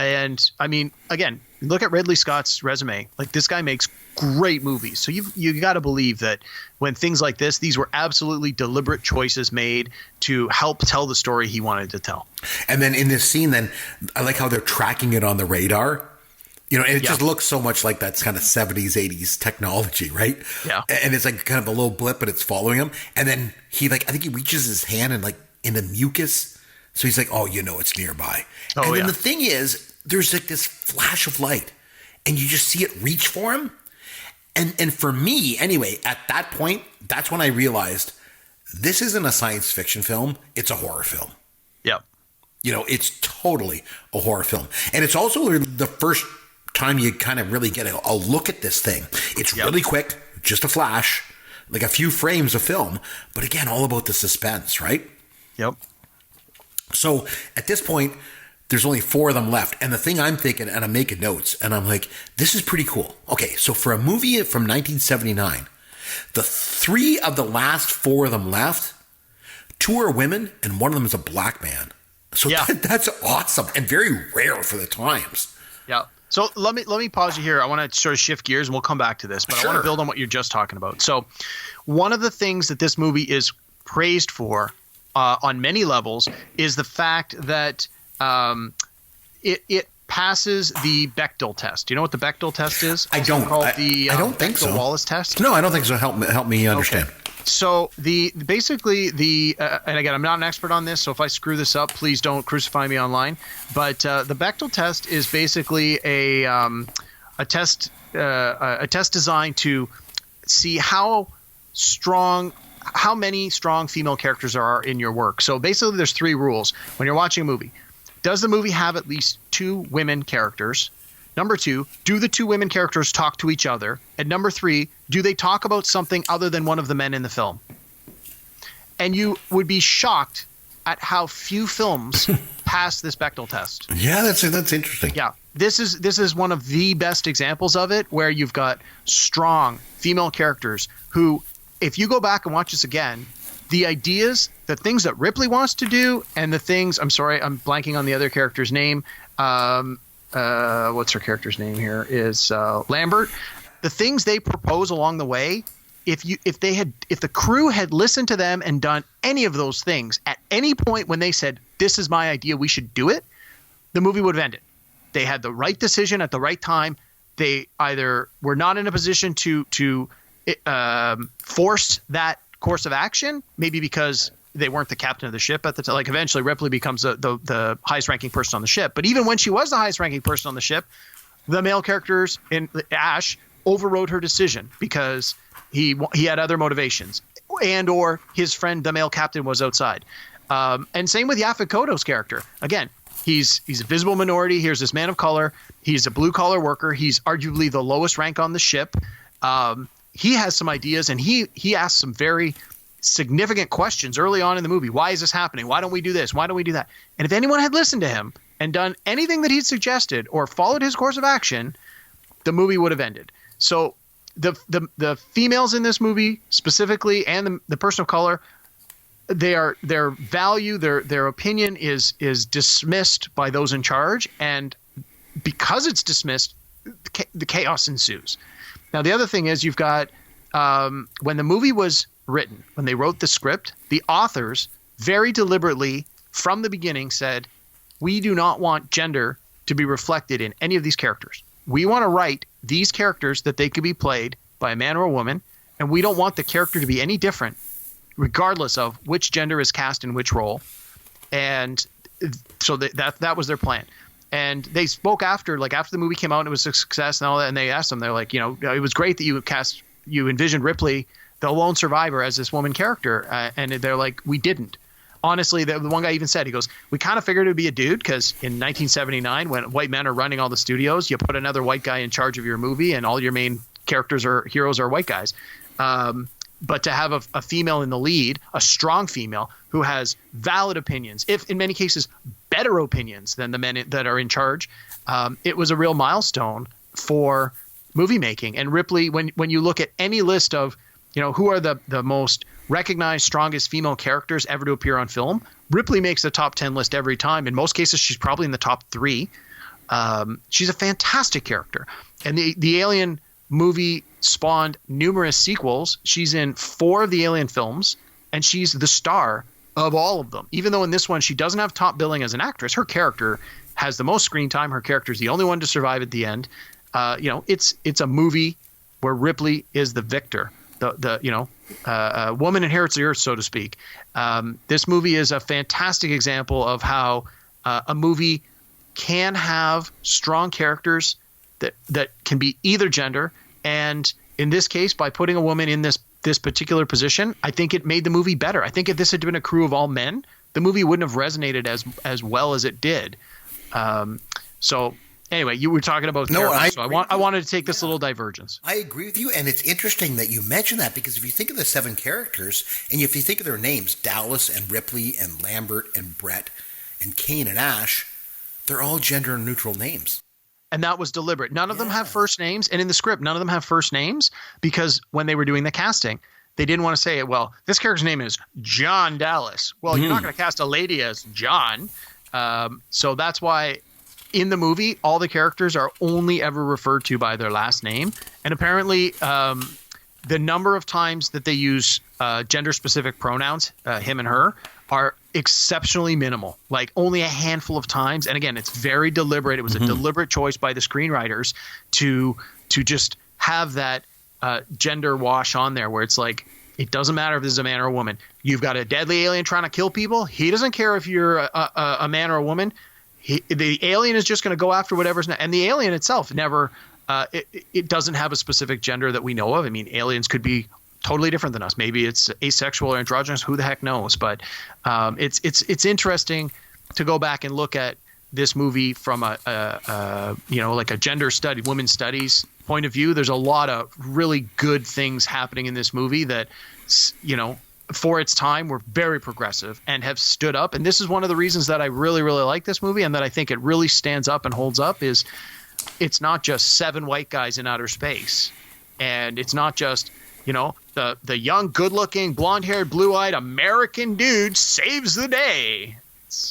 And I mean, again, look at Ridley Scott's resume. Like, this guy makes great movies. So you got to believe that when things like this, these were absolutely deliberate choices made to help tell the story he wanted to tell. And then in this scene, then I like how they're tracking it on the radar. And it just looks so much like that's kind of 70s, 80s technology, right? Yeah. And it's like kind of a little blip, but it's following him. And then I think he reaches his hand and like in the mucus. So he's like, oh, it's nearby. And then the thing is, there's like this flash of light and you just see it reach for him. And for me, anyway, at that point, that's when I realized this isn't a science fiction film. It's a horror film. Yep. It's totally a horror film. And it's also the first time you kind of really get a look at this thing. It's really quick, just a flash, like a few frames of film. But again, all about the suspense, right? Yep. So at this point, there's only 4 of them left. And the thing I'm thinking, and I'm making notes, and I'm like, this is pretty cool. Okay, so for a movie from 1979, the 3 of the last 4 of them left, 2 are women, and 1 of them is a black man. So that's awesome and very rare for the times. Yeah. So let me pause you here. I want to sort of shift gears, and we'll come back to this. But I want to build on what you're just talking about. So one of the things that this movie is praised for on many levels is the fact that it passes the Bechdel test. Do you know what the Bechdel test is? I don't. Called I don't think so. Wallace test. No, I don't think so. Help me understand. Okay. So basically and again, I'm not an expert on this, so if I screw this up, please don't crucify me online. But the Bechdel test is basically a test designed to see how many strong female characters there are in your work. So basically, there's 3 rules when you're watching a movie. Does the movie have at least 2 women characters? Number 2, do the 2 women characters talk to each other? And number 3, do they talk about something other than one of the men in the film? And you would be shocked at how few films pass this Bechdel test. Yeah, that's interesting. Yeah. This is one of the best examples of it, where you've got strong female characters who, if you go back and watch this again, the ideas, the things that Ripley wants to do, and the things, I'm sorry, I'm blanking on the other character's name. What's her character's name here? Is Lambert. The things they propose along the way, if the crew had listened to them and done any of those things at any point when they said, "This is my idea, we should do it," the movie would have ended. They had the right decision at the right time. They either were not in a position to force that course of action, maybe because they weren't the captain of the ship at the time. Like, eventually Ripley becomes the highest ranking person on the ship. But even when she was the highest ranking person on the ship, the male characters in Ash overrode her decision because he had other motivations, and or his friend, the male captain, was outside. And same with Yaphet Kotto's character. Again, he's a visible minority. Here's this man of color. He's a blue collar worker. He's arguably the lowest rank on the ship. He has some ideas, and he asks some very significant questions early on in the movie. Why is this happening? Why don't we do this? Why don't we do that? And if anyone had listened to him and done anything that he'd suggested or followed his course of action, the movie would have ended. So the females in this movie specifically, and the person of color, their value, their opinion is dismissed by those in charge, and because it's dismissed, the chaos ensues. Now, the other thing is, you've got when the movie was written, when they wrote the script, the authors very deliberately from the beginning said, we do not want gender to be reflected in any of these characters. We want to write these characters that they could be played by a man or a woman, and we don't want the character to be any different regardless of which gender is cast in which role. And so that was their plan. And they spoke after the movie came out and it was a success and all that, and they asked them, they're like, it was great that you envisioned Ripley, the lone survivor, as this woman character. And they're like, we didn't. Honestly, the one guy even said, he goes, we kind of figured it would be a dude, because in 1979, when white men are running all the studios, you put another white guy in charge of your movie and all your main characters or heroes are white guys. But to have a female in the lead, a strong female who has valid opinions, if in many cases better opinions than the men that are in charge, it was a real milestone for movie making. And Ripley, when you look at any list of, who are the most recognized, strongest female characters ever to appear on film, Ripley makes the top 10 list every time. In most cases, she's probably in the top 3. She's a fantastic character. And the Alien movie spawned numerous sequels. She's in 4 of the Alien films, and she's the star of all of them. Even though in this one she doesn't have top billing as an actress, her character has the most screen time. Her character is the only one to survive at the end. It's a movie where Ripley is the victor. The woman inherits the earth, so to speak. This movie is a fantastic example of how a movie can have strong characters that can be either gender, and in this case, by putting a woman in this particular position, I think it made the movie better. I think if this had been a crew of all men, the movie wouldn't have resonated as well as it did. So anyway, you were talking about characters, so I wanted to take this little divergence. I agree with you, and it's interesting that you mentioned that, because if you think of the 7 characters, and if you think of their names, Dallas and Ripley and Lambert and Brett and Kane and Ash, they're all gender-neutral names. And that was deliberate. None of them have first names. And in the script, none of them have first names, because when they were doing the casting, they didn't want to say, well, this character's name is John Dallas. Well, you're not going to cast a lady as John. So that's why in the movie, all the characters are only ever referred to by their last name. And apparently the number of times that they use gender-specific pronouns, him and her, are exceptionally minimal, like only a handful of times. And again, it's very deliberate. It was a deliberate choice by the screenwriters to just have that gender wash on there, where it's like, it doesn't matter if this is a man or a woman. You've got a deadly alien trying to kill people. He doesn't care if you're a man or a woman. The alien is just going to go after whatever's and the alien itself never it doesn't have a specific gender that we know of. I mean, aliens could be totally different than us. Maybe it's asexual or androgynous. Who the heck knows? But it's interesting to go back and look at this movie from like a gender study, women's studies point of view. There's a lot of really good things happening in this movie that, for its time, were very progressive and have stood up. And this is one of the reasons that I really, really like this movie, and that I think it really stands up and holds up, is it's not just 7 white guys in outer space. And it's not just, the young, good-looking, blonde-haired, blue-eyed American dude saves the day.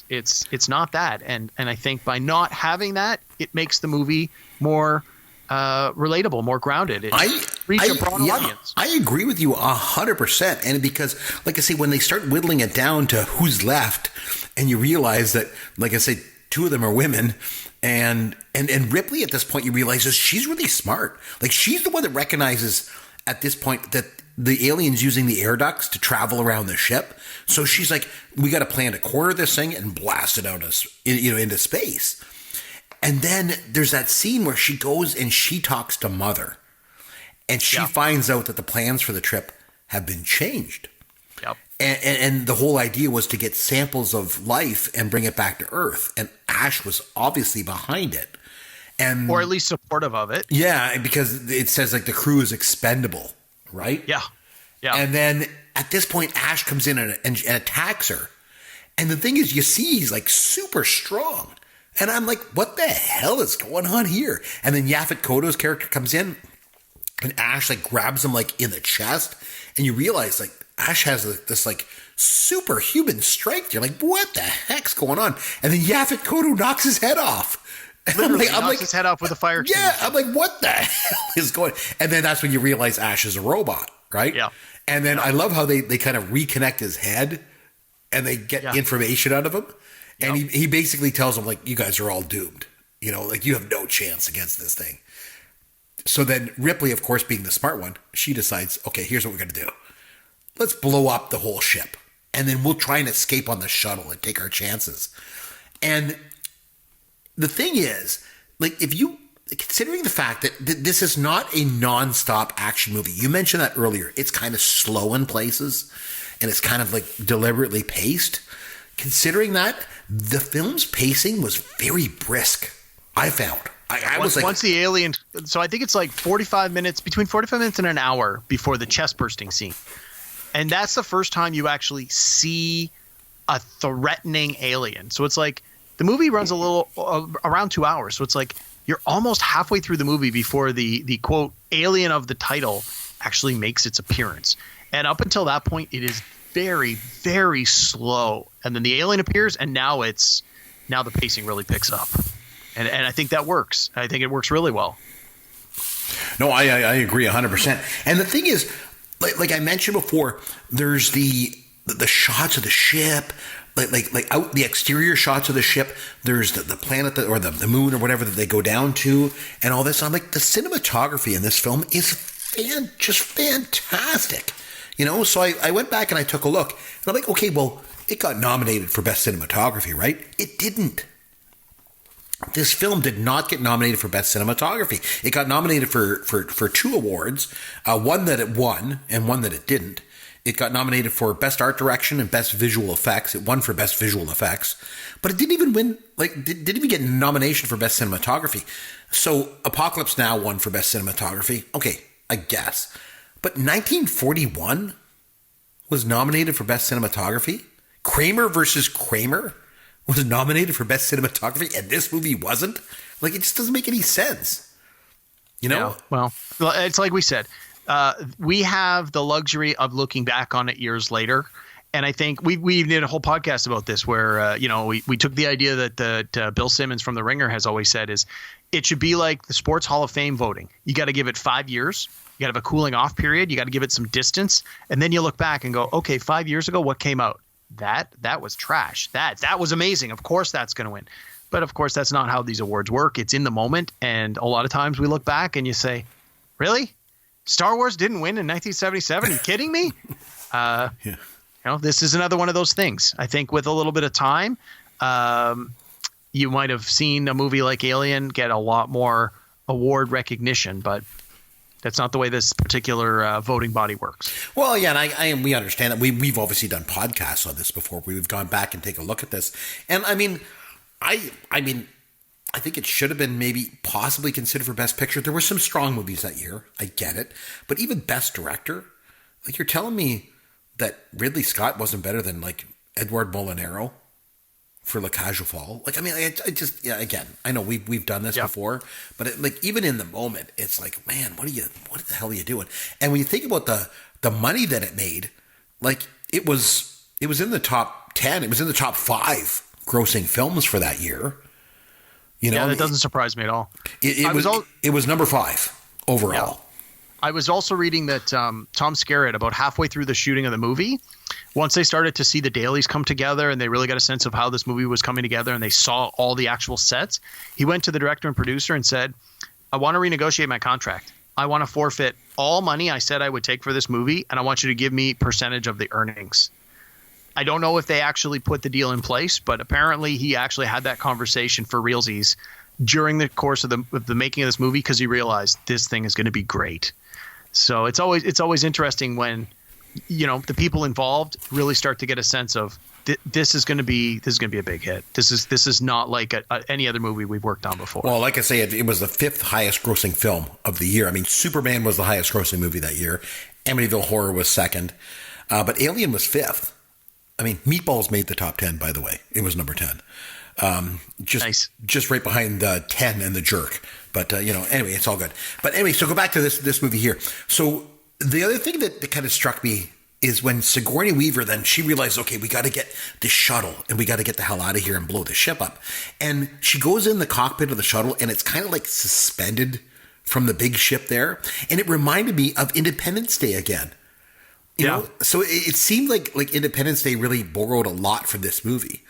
It's not that. And I think by not having that, it makes the movie more relatable, more grounded. It reach a broader audience. I agree with you 100%. And because, like I say, when they start whittling it down to who's left, and you realize that, like I say, 2 of them are women, and Ripley at this point, you realize that she's really smart. Like, she's the one that recognizes at this point that the alien's using the air ducts to travel around the ship. So she's like, we got to plan to corner this thing and blast it out into space. And then there's that scene where she goes and she talks to Mother, and she finds out that the plans for the trip have been changed. Yep. And the whole idea was to get samples of life and bring it back to Earth. And Ash was obviously behind it. Or at least supportive of it. Yeah, because it says like the crew is expendable, right? Yeah. Yeah. And then at this point, Ash comes in and attacks her. And the thing is, you see he's like super strong. And I'm like, what the hell is going on here? And then Yaphet Kotto's character comes in, and Ash like grabs him like in the chest. And you realize like Ash has this like superhuman strength. You're like, what the heck's going on? And then Yaphet Kotto knocks his head off. I'm like, his head off with a fire extinguisher. Yeah, I'm like, what the hell is going? And then that's when you realize Ash is a robot, right? Yeah. And then I love how they kind of reconnect his head, and they get information out of him. And he basically tells them, like, you guys are all doomed. Like, you have no chance against this thing. So then Ripley, of course, being the smart one, she decides, okay, here's what we're going to do. Let's blow up the whole ship. And then we'll try and escape on the shuttle and take our chances. And the thing is, like, considering the fact that this is not a nonstop action movie, you mentioned that earlier, it's kind of slow in places, and it's kind of like deliberately paced. Considering that, the film's pacing was very brisk, I found. I was like, once the alien, so I think it's like 45 minutes, between 45 minutes and an hour before the chest bursting scene. And that's the first time you actually see a threatening alien. So it's like, the movie runs a little around 2 hours. So it's like you're almost halfway through the movie before the quote alien of the title actually makes its appearance. And up until that point, it is very, very slow. And then the alien appears, and now the pacing really picks up. And I think that works. I think it works really well. No, I agree 100%. And the thing is, like I mentioned before, there's the shots of the ship, like out the exterior shots of the ship. There's the planet or the moon or whatever that they go down to, and all this. I'm like, the cinematography in this film is just fantastic. So I went back and I took a look, and I'm like, okay, well, it got nominated for Best Cinematography, right? It didn't. This film did not get nominated for Best Cinematography. It got nominated for 2 awards, one that it won and one that it didn't. It got nominated for Best Art Direction and Best Visual Effects. It won for Best Visual Effects, but it didn't even win. Didn't even get nomination for Best Cinematography. So Apocalypse Now won for Best Cinematography. Okay, I guess. But 1941 was nominated for Best Cinematography. Kramer versus Kramer was nominated for Best Cinematography, and this movie wasn't. Like, it just doesn't make any sense. Yeah, well, it's like we said. We have the luxury of looking back on it years later. And I think we did a whole podcast about this where, we took the idea that Bill Simmons from The Ringer has always said is it should be like the Sports Hall of Fame voting. You got to give it 5 years. You got to have a cooling off period. You got to give it some distance. And then you look back and go, okay, 5 years ago, what came out? that was trash. That was amazing. Of course that's going to win. But of course that's not how these awards work. It's in the moment, and a lot of times we look back and you say, really? Star Wars didn't win in 1977? Are you kidding me? Yeah. You know, this is another one of those things. I think with a little bit of time, you might have seen a movie like Alien get a lot more award recognition, but that's not the way this particular voting body works. Well, yeah, and we understand that. We've obviously done podcasts on this before. We've gone back and take a look at this, and I mean, I think it should have been maybe possibly considered for Best Picture. There were some strong movies that year. I get it, but even Best Director, like you're telling me that Ridley Scott wasn't better than like Edward Molinaro for La Cage aux Folles. Like, I mean, I just, yeah, again, I know we've done this before, but like even in the moment, it's like, man, what the hell are you doing? And when you think about the money that it made, like it was in the top 10, it was in the top 5 grossing films for that year. You know, yeah, that doesn't surprise me at all. It was number 5 overall. Yeah. I was also reading that Tom Skerritt, about halfway through the shooting of the movie, once they started to see the dailies come together and they really got a sense of how this movie was coming together and they saw all the actual sets, he went to the director and producer and said, I want to renegotiate my contract. I want to forfeit all money I said I would take for this movie, and I want you to give me percentage of the earnings. I don't know if they actually put the deal in place, but apparently he actually had that conversation for realsies during the course of the making of this movie, because he realized this thing is going to be great. So it's always interesting when, you know, the people involved really start to get a sense of this is going to be a big hit. This is not like any other movie we've worked on before. Well, like I say, it was the 5th highest grossing film of the year. I mean, Superman was the highest grossing movie that year. Amityville Horror was 2nd, but Alien was 5th. I mean, Meatballs made the top 10, by the way. It was number 10. Just right behind 10 and The Jerk. But, you know, anyway, it's all good. But anyway, so go back to this movie here. So the other thing that kind of struck me is when Sigourney Weaver, then she realized, okay, we got to get the shuttle and we got to get the hell out of here and blow the ship up. And she goes in the cockpit of the shuttle and it's kind of like suspended from the big ship there. And it reminded me of Independence Day again. You know, so it seemed like Independence Day really borrowed a lot from this movie.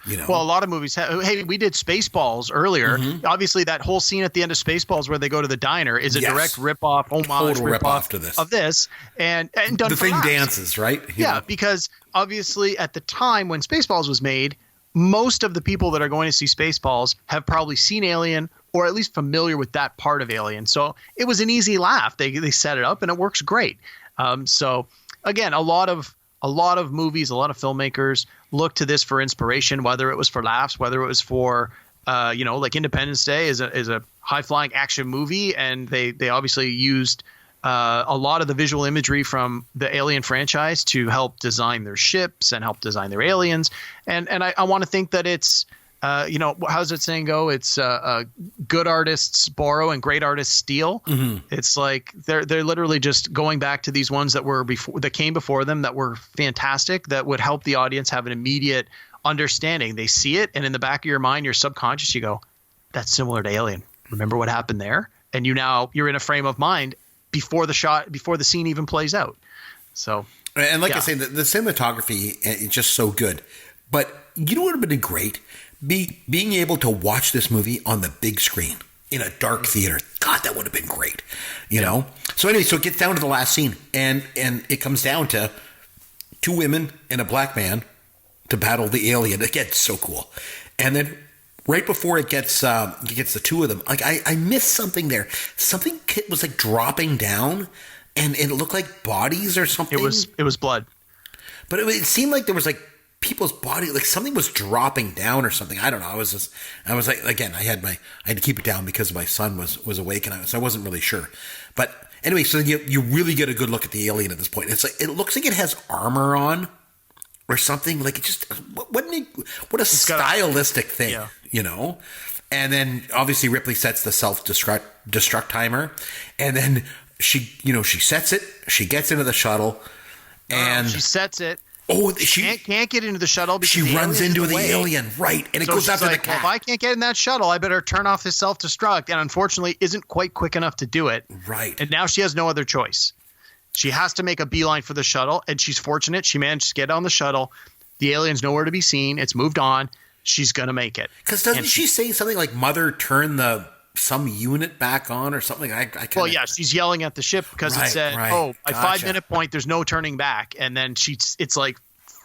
You know, well, a lot of movies. Hey, we did Spaceballs earlier. Mm-hmm. Obviously, that whole scene at the end of Spaceballs where they go to the diner is a direct rip-off, homage rip-off to this. Of this, and done. The thing dances, right? Yeah, because obviously at the time when Spaceballs was made, most of the people that are going to see Spaceballs have probably seen Alien or at least familiar with that part of Alien. So it was an easy laugh. They set it up and it works great. So again, a lot of movies, a lot of filmmakers look to this for inspiration, whether it was for laughs, whether it was for, like Independence Day is a high flying action movie. And they obviously used a lot of the visual imagery from the Alien franchise to help design their ships and help design their aliens. And I want to think that it's, how's that saying go? It's good artists borrow and great artists steal. Mm-hmm. It's like they're literally just going back to these ones that came before them that were fantastic, that would help the audience have an immediate understanding. They see it, and in the back of your mind, your subconscious, you go, "That's similar to Alien. Remember what happened there?" And you're in a frame of mind before the scene even plays out. So, and like I say, the cinematography is just so good. But you know what would have been great? Being able to watch this movie on the big screen in a dark theater. God, that would have been great. You know? So anyway, so it gets down to the last scene, and it comes down to 2 women and a black man to battle the alien. It gets so cool. And then right before it gets the 2 of them, like I missed something there. Something was like dropping down, and it looked like bodies or something. It was blood. But it seemed like there was like people's body, like something was dropping down or something. I don't know. I was like, again, I had to keep it down because my son was awake, and so I wasn't really sure. But anyway, so you really get a good look at the alien at this point. It's like, it looks like it has armor on or something. Like, it just, what a stylistic thing, you know? And then obviously Ripley sets the self-destruct timer, and then she sets it, she gets into the shuttle, and she sets it. Oh, she can't get into the shuttle because she runs into the alien, right? And it goes after the cat. Well, if I can't get in that shuttle, I better turn off this self-destruct. And unfortunately, isn't quite quick enough to do it. Right. And now she has no other choice. She has to make a beeline for the shuttle, and she's fortunate. She managed to get on the shuttle, The alien's nowhere to be seen. It's moved on. She's going to make it. Because doesn't she say something like, Mother, turn some unit back on or something? Well, yeah, she's yelling at the ship because it said, at 5-minute point, there's no turning back. And then it's like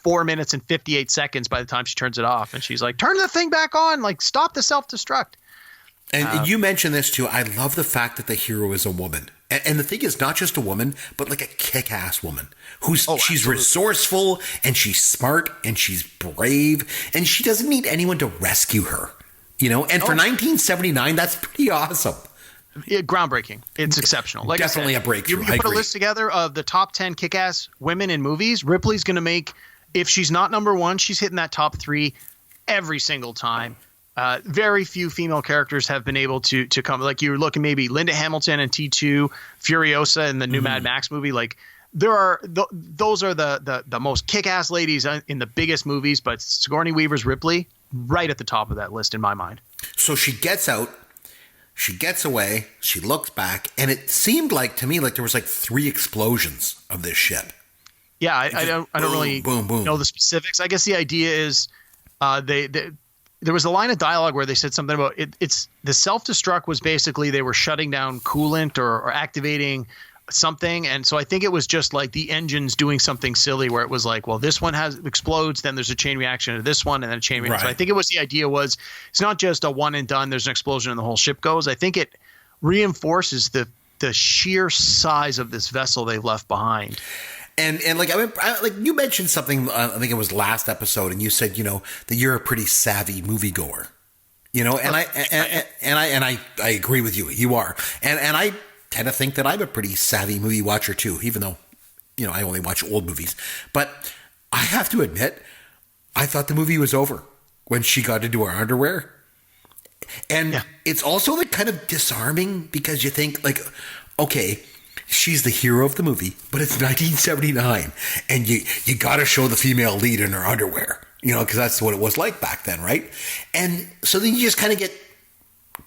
4 minutes and 58 seconds by the time she turns it off. And she's like, turn the thing back on. Like, stop the self-destruct. And you mentioned this too. I love the fact that the hero is a woman. And the thing is, not just a woman, but like a kick-ass woman she's absolutely resourceful and she's smart and she's brave and she doesn't need anyone to rescue her. And for 1979, that's pretty awesome. Groundbreaking. It's exceptional. Like definitely I said, a breakthrough. You put a list together of the top 10 kick-ass women in movies. Ripley's going to make, if she's not number one, she's hitting that top 3 every single time. Very few female characters have been able to come. Like you're looking maybe Linda Hamilton and T2, Furiosa in the new Mad Max movie. Like there are those are the most kick-ass ladies in the biggest movies. But Sigourney Weaver's Ripley right at the top of that list in my mind. So she gets out, she gets away, she looks back, and it seemed like to me like there was like 3 explosions of this ship. Yeah, I don't really know the specifics. I guess the idea is there was a line of dialogue where they said something about it's the self-destruct was basically they were shutting down coolant or activating something. And so I think it was just like the engines doing something silly where it was like, well, this one explodes, then there's a chain reaction to this one and then a chain reaction. Right. So I think it was the idea was it's not just a one and done, there's an explosion and the whole ship goes. I think it reinforces the sheer size of this vessel they've left behind. And like like you mentioned something, I think it was last episode, and you said that you're a pretty savvy moviegoer, and I agree with you. You are, and I tend to think that I'm a pretty savvy movie watcher too, even though I only watch old movies. But I have to admit, I thought the movie was over when she got into her underwear, and it's also like kind of disarming because you think like, okay. She's the hero of the movie, but it's 1979, and you got to show the female lead in her underwear, because that's what it was like back then, right? And so then you just kind of get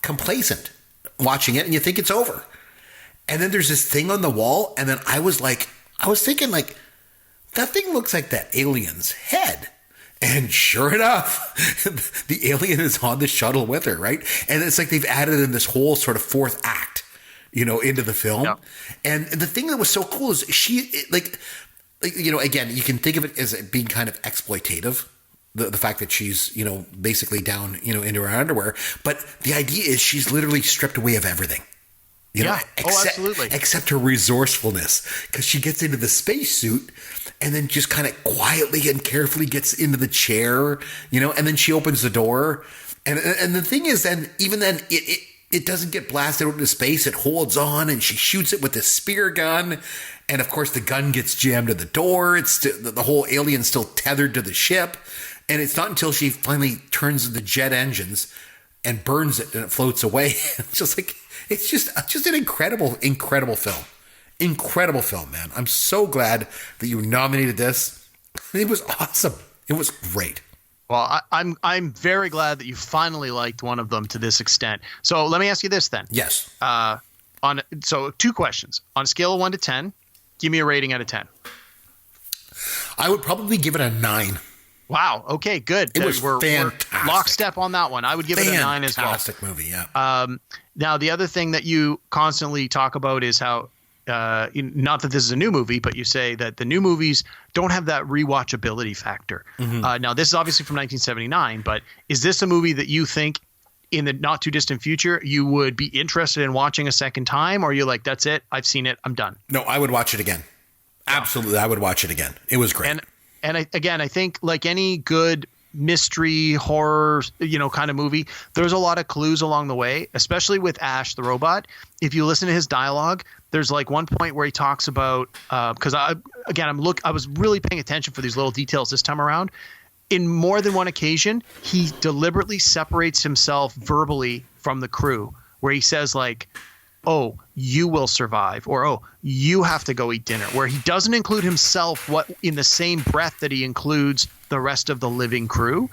complacent watching it, and you think it's over. And then there's this thing on the wall, and then I was thinking like, that thing looks like that alien's head. And sure enough, the alien is on the shuttle with her, right? And it's like they've added in this whole sort of 4th act. Into the film. Yeah. And the thing that was so cool is again, you can think of it as being kind of exploitative. The fact that she's, basically down, into her underwear. But the idea is she's literally stripped away of everything. Absolutely. Except her resourcefulness. Because she gets into the spacesuit and then just kind of quietly and carefully gets into the chair, and then she opens the door. And the thing is then, even then, it doesn't get blasted out into space. It holds on, and she shoots it with this spear gun. And of course, the gun gets jammed to the door. It's the whole alien's still tethered to the ship. And it's not until she finally turns the jet engines and burns it and it floats away. It's just an incredible film. Incredible film, man. I'm so glad that you nominated this. It was awesome. It was great. Well, I'm very glad that you finally liked one of them to this extent. So let me ask you this then. Yes. So 2 questions. On a scale of 1 to 10, give me a rating out of 10. I would probably give it a 9. Wow. Okay, good. It was fantastic. We're lockstep on that one. I would give it a 9 as well. Fantastic movie, yeah. Now, the other thing that you constantly talk about is how not that this is a new movie, but you say that the new movies don't have that rewatchability factor. Mm-hmm. Now, this is obviously from 1979, but is this a movie that you think in the not too distant future you would be interested in watching a second time, or you're like, that's it, I've seen it, I'm done? No, I would watch it again. Absolutely, I would watch it again. It was great. And I think like any good mystery horror kind of movie, there's a lot of clues along the way, especially with Ash the robot. If you listen to his dialogue, there's like one point where he talks about because I was really paying attention for these little details this time around. In more than one occasion, he deliberately separates himself verbally from the crew, where he says like, oh, you will survive, or oh, you have to go eat dinner, where he doesn't include himself in the same breath that he includes the rest of the living crew.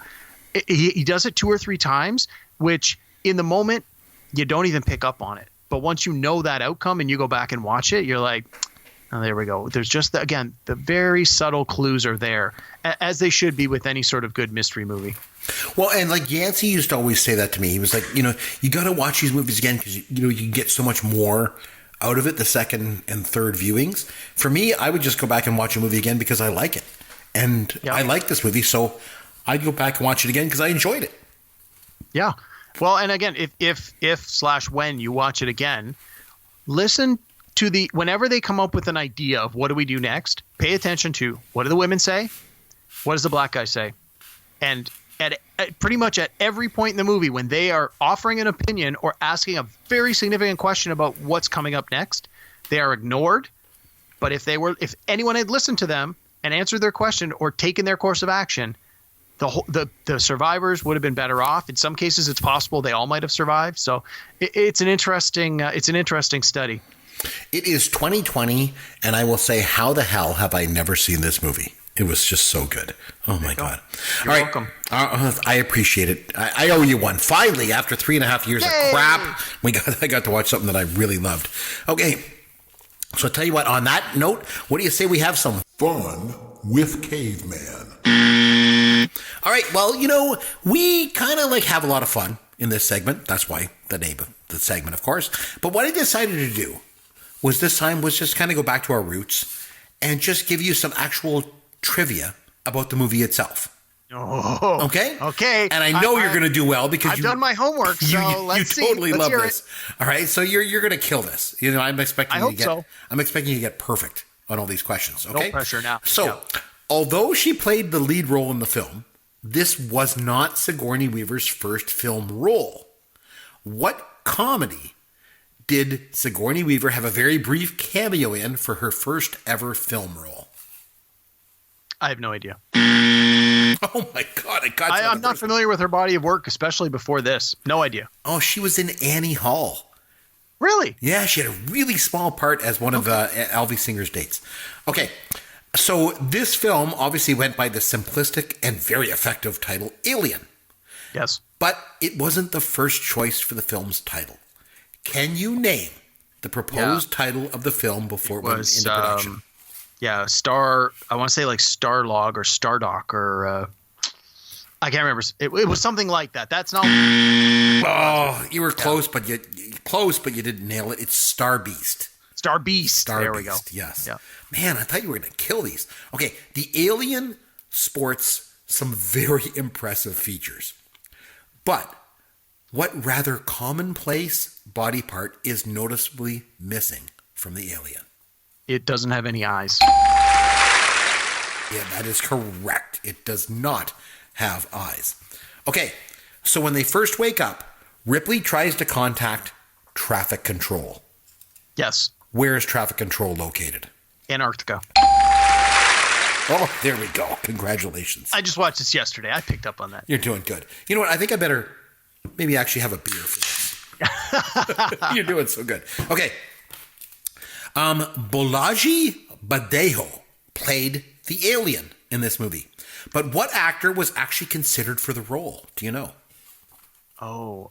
He does it 2 or 3 times, which in the moment you don't even pick up on it. But once you know that outcome and you go back and watch it, you're like, Oh, there we go. There's just, again, the very subtle clues are there, as they should be with any sort of good mystery movie. Well, and like Yancey used to always say that to me. He was like, you got to watch these movies again because, you can get so much more out of it the second and third viewings. For me, I would just go back and watch a movie again because I like it. And I like this movie, so I'd go back and watch it again because I enjoyed it. Yeah. Well, and again, if/when you watch it again, listen to whenever they come up with an idea of what do we do next, pay attention to what do the women say? What does the black guy say? And at pretty much at every point in the movie, when they are offering an opinion or asking a very significant question about what's coming up next, they are ignored. But if anyone had listened to them and answered their question or taken their course of action, the survivors would have been better off. In some cases, it's possible they all might have survived. So it's an interesting study. It is 2020, and I will say, how the hell have I never seen this movie? It was just so good. Oh, my God. You're welcome. I appreciate it. I owe you one. Finally, after 3.5 years of crap, I got to watch something that I really loved. Okay, so I'll tell you what, on that note, what do you say we have some Fun with Caveman. All right, well, we kind of have a lot of fun in this segment. That's why the name of the segment, of course. But what I decided to do was just kind of go back to our roots and just give you some actual trivia about the movie itself. Oh, okay. And I know you're going to do well because I've done my homework. So let's see. Totally let's love hear this. All right, so you're going to kill this. I'm expecting you to get perfect on all these questions. Okay. No pressure now. So, although she played the lead role in the film, this was not Sigourney Weaver's first film role. What comedy did Sigourney Weaver have a very brief cameo in for her first ever film role? I have no idea. Oh my God! I'm not familiar with her body of work, especially before this. No idea. Oh, she was in Annie Hall. Really? Yeah, she had a really small part as one of Alvy Singer's dates. Okay, so this film obviously went by the simplistic and very effective title Alien. Yes. But it wasn't the first choice for the film's title. Can you name the proposed title of the film before it went into production? I want to say like Starlog or Stardock or I can't remember. It was something like that. That's not. Oh, you were close, but you didn't nail it. It's Star Beast. Star Beast. There we go. Yes. Yeah. Man, I thought you were going to kill these. Okay, the Alien sports some very impressive features, but what rather commonplace body part is noticeably missing from the Alien? It doesn't have any eyes. Yeah, that is correct. It does not have eyes. Okay, so when they first wake up, Ripley tries to contact traffic control. Yes. Where is traffic control located? Antarctica. Oh, there we go. Congratulations. I just watched this yesterday. I picked up on that. You're doing good. You know what? I think I better maybe actually have a beer for this. You're doing so good. Okay. Bolaji Badejo played the alien in this movie. But what actor was actually considered for the role? Do you know? Oh,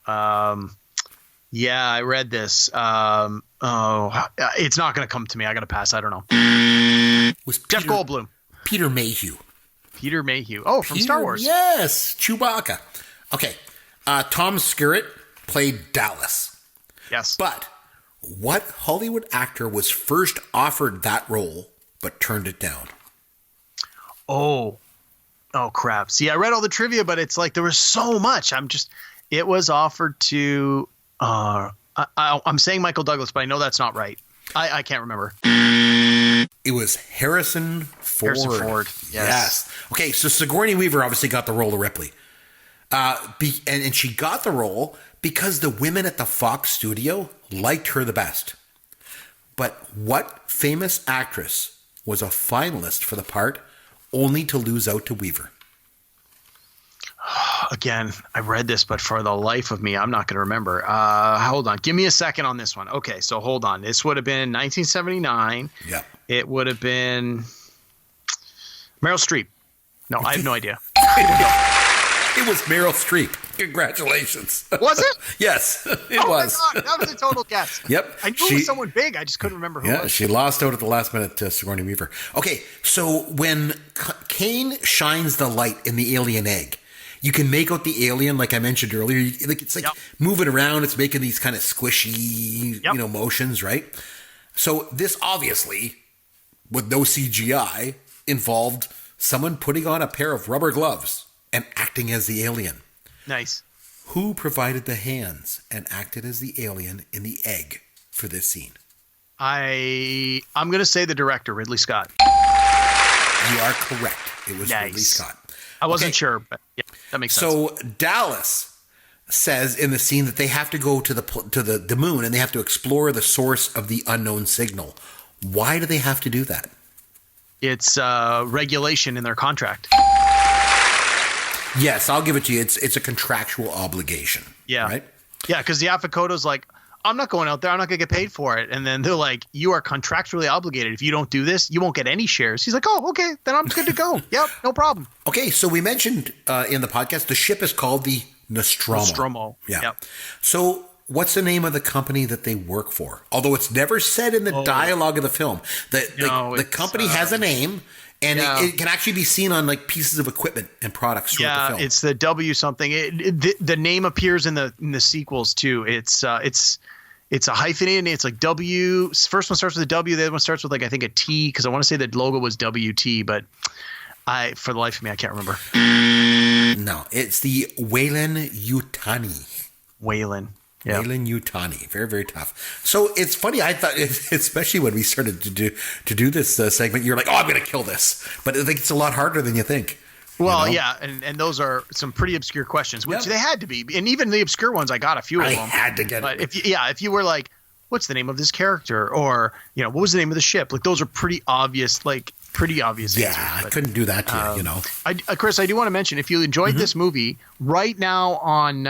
yeah, I read this. It's not going to come to me. I got to pass. I don't know. Was Jeff Goldblum. Peter Mayhew. Peter Mayhew. Oh, from Star Wars. Yes, Chewbacca. Okay. Tom Skerritt played Dallas. Yes. But what Hollywood actor was first offered that role but turned it down? Oh, crap. See, I read all the trivia, but it's like there was so much. It was offered to, I'm saying Michael Douglas, but I know that's not right. I can't remember. It was Harrison Ford. Harrison Ford, yes. Okay, so Sigourney Weaver obviously got the role of Ripley. And she got the role because the women at the Fox studio liked her the best. But what famous actress was a finalist for the part only to lose out to Weaver? Again, I read this, but for the life of me, I'm not going to remember. Hold on. Give me a second on this one. Okay, so hold on. This would have been 1979. Yeah. It would have been Meryl Streep. No, I have no idea. It was Meryl Streep. Congratulations. Was it? Yes, it Oh was. my God, that was a total guess. Yep. I knew it was someone big. I just couldn't remember who it Yeah, was. she lost out at the last minute to Sigourney Weaver. Okay, so when Kane shines the light in the alien egg, you can make out the alien, like I mentioned earlier. It's like moving around. It's making these kind of squishy, motions, right? So this obviously, with no CGI, involved someone putting on a pair of rubber gloves and acting as the alien. Nice. Who provided the hands and acted as the alien in the egg for this scene? I'm going to say the director, Ridley Scott. You are correct. It was Ridley Scott. I wasn't sure, but yeah, that makes sense. So Dallas says in the scene that they have to go to the moon and they have to explore the source of the unknown signal. Why do they have to do that? It's regulation in their contract. Yes, I'll give it to you. It's a contractual obligation. Yeah. Right? Yeah, because the Afakoto's like, I'm not going out there. I'm not going to get paid for it. And then they're like, you are contractually obligated. If you don't do this, you won't get any shares. He's like, oh, okay, then I'm good to go. Yep, no problem. Okay, so we mentioned in the podcast, the ship is called the Nostromo. Nostromo. Yeah. Yep. So what's the name of the company that they work for? Although it's never said in the dialogue of the film. The company has a name, and it can actually be seen on like pieces of equipment and products throughout the film. It's the W something. The name appears in the sequels too. It's a hyphenated name. It's like W. First one starts with a W. The other one starts with like I think a T, because I want to say the logo was WT, but for the life of me I can't remember. No, it's the Weyland-Yutani. Weyland. Yeah. Weyland-Yutani. Very, very tough. So it's funny. I thought, especially when we started to do this segment, you're like, oh, I'm going to kill this. But I think it's a lot harder than you think. Well, yeah, and those are some pretty obscure questions, which they had to be. And even the obscure ones, I got a few of them. I had to get but it. If you were like, what's the name of this character? Or, what was the name of the ship? Like, those are pretty obvious answers. Yeah, I couldn't do that to you, Chris, I do want to mention, if you enjoyed this movie, right now on,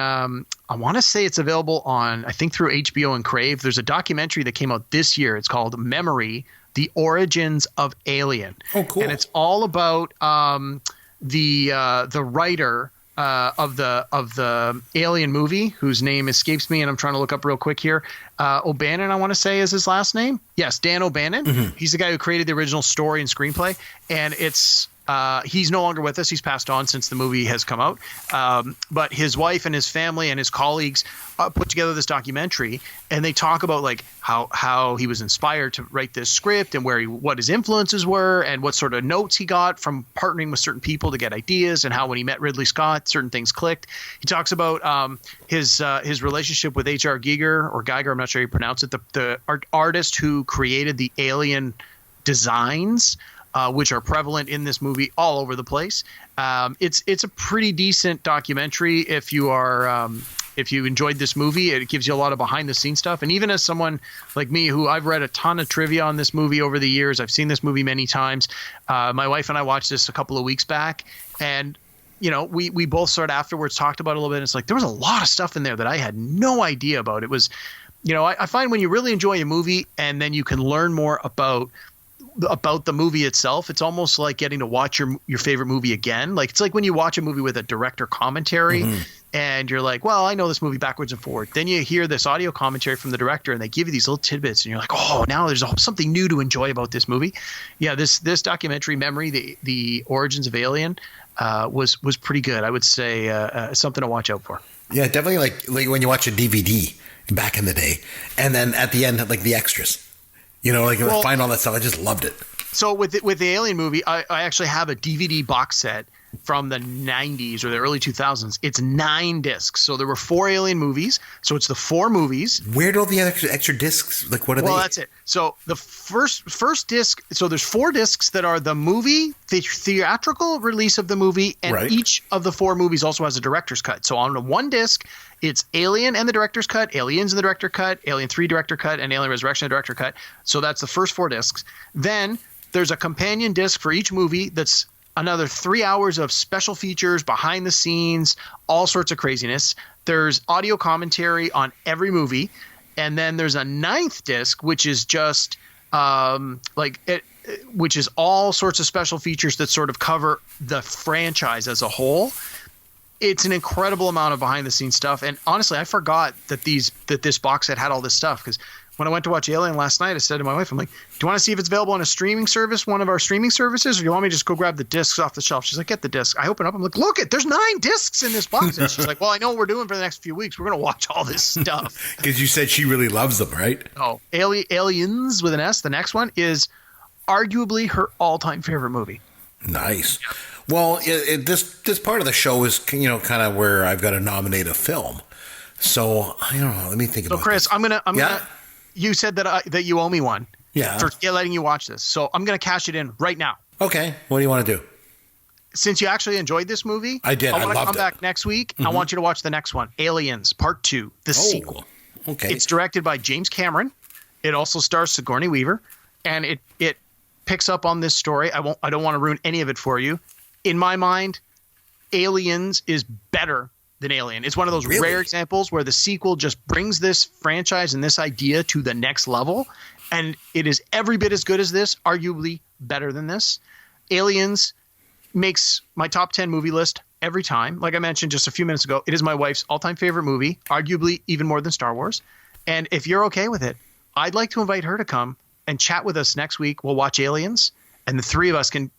I want to say it's available on, I think through HBO and Crave, there's a documentary that came out this year. It's called Memory, The Origins of Alien. Oh, cool. And it's all about the writer of the Alien movie, whose name escapes me, and I'm trying to look up real quick here. O'Bannon, I want to say, is his last name. Yes, Dan O'Bannon. Mm-hmm. He's the guy who created the original story and screenplay, and it's he's no longer with us. He's passed on since the movie has come out. But his wife and his family and his colleagues put together this documentary, and they talk about like how he was inspired to write this script and what his influences were and what sort of notes he got from partnering with certain people to get ideas, and how when he met Ridley Scott, certain things clicked. He talks about his relationship with H.R. Giger, I'm not sure how you pronounce it, the artist who created the Alien designs, which are prevalent in this movie all over the place. It's a pretty decent documentary if you are if you enjoyed this movie. It gives you a lot of behind the scenes stuff. And even as someone like me, who I've read a ton of trivia on this movie over the years, I've seen this movie many times. My wife and I watched this a couple of weeks back, and we both sort of afterwards talked about it a little bit. It's like there was a lot of stuff in there that I had no idea about. It was, I find when you really enjoy a movie and then you can learn more about the movie itself, it's almost like getting to watch your favorite movie again. Like it's like when you watch a movie with a director commentary, and you're like, well, I know this movie backwards and forward. Then you hear this audio commentary from the director, and they give you these little tidbits, and you're like, oh, now there's something new to enjoy about this movie. Yeah, this documentary, Memory, the Origins of Alien, was pretty good. I would say something to watch out for. Yeah, definitely like when you watch a DVD back in the day, and then at the end, like the extras. Find all that stuff. I just loved it. So with the Alien movie, I actually have a DVD box set from the 90s or the early 2000s. It's 9 discs. So there were 4 Alien movies. So it's the 4 movies. Where do all the extra discs? Like, what are they? Well, that's it. So the first disc. So there's 4 discs that are the movie, the theatrical release of the movie, and each of the 4 movies also has a director's cut. So on one disc, it's Alien and the director's cut, Aliens and the director cut, Alien 3 director cut, and Alien Resurrection and the director cut. So that's the first 4 discs. Then there's a companion disc for each movie that's another 3 hours of special features, behind the scenes, all sorts of craziness. There's audio commentary on every movie. And then there's a 9th disc, which is just which is all sorts of special features that sort of cover the franchise as a whole. It's an incredible amount of behind the scenes stuff. And honestly, I forgot that this box set had all this stuff, because when I went to watch Alien last night, I said to my wife, I'm like, do you want to see if it's available on a streaming service, one of our streaming services, or do you want me to just go grab the discs off the shelf? She's like, get the disc. I open up, I'm like, look, there's 9 discs in this box. And she's like, well, I know what we're doing for the next few weeks. We're going to watch all this stuff. Because you said she really loves them, right? Oh, Aliens with an S, the next one, is arguably her all-time favorite movie. Nice. Well, this part of the show is, kind of where I've got to nominate a film. So I don't know. Let me think about. So Chris, this. I'm gonna. You said that you owe me one. Yeah. For letting you watch this, so I'm gonna cash it in right now. Okay. What do you want to do? Since you actually enjoyed this movie, I did. I want to loved come back next week. I want you to watch the next one, Aliens Part 2, the sequel. Okay. It's directed by James Cameron. It also stars Sigourney Weaver, and it picks up on this story. I don't want to ruin any of it for you. In my mind, Aliens is better than Alien. It's one of those rare examples where the sequel just brings this franchise and this idea to the next level, and it is every bit as good as this, arguably better than this. Aliens makes my top 10 movie list every time. Like I mentioned just a few minutes ago, it is my wife's all-time favorite movie, arguably even more than Star Wars. And if you're okay with it, I'd like to invite her to come and chat with us next week. We'll watch Aliens, and the three of us can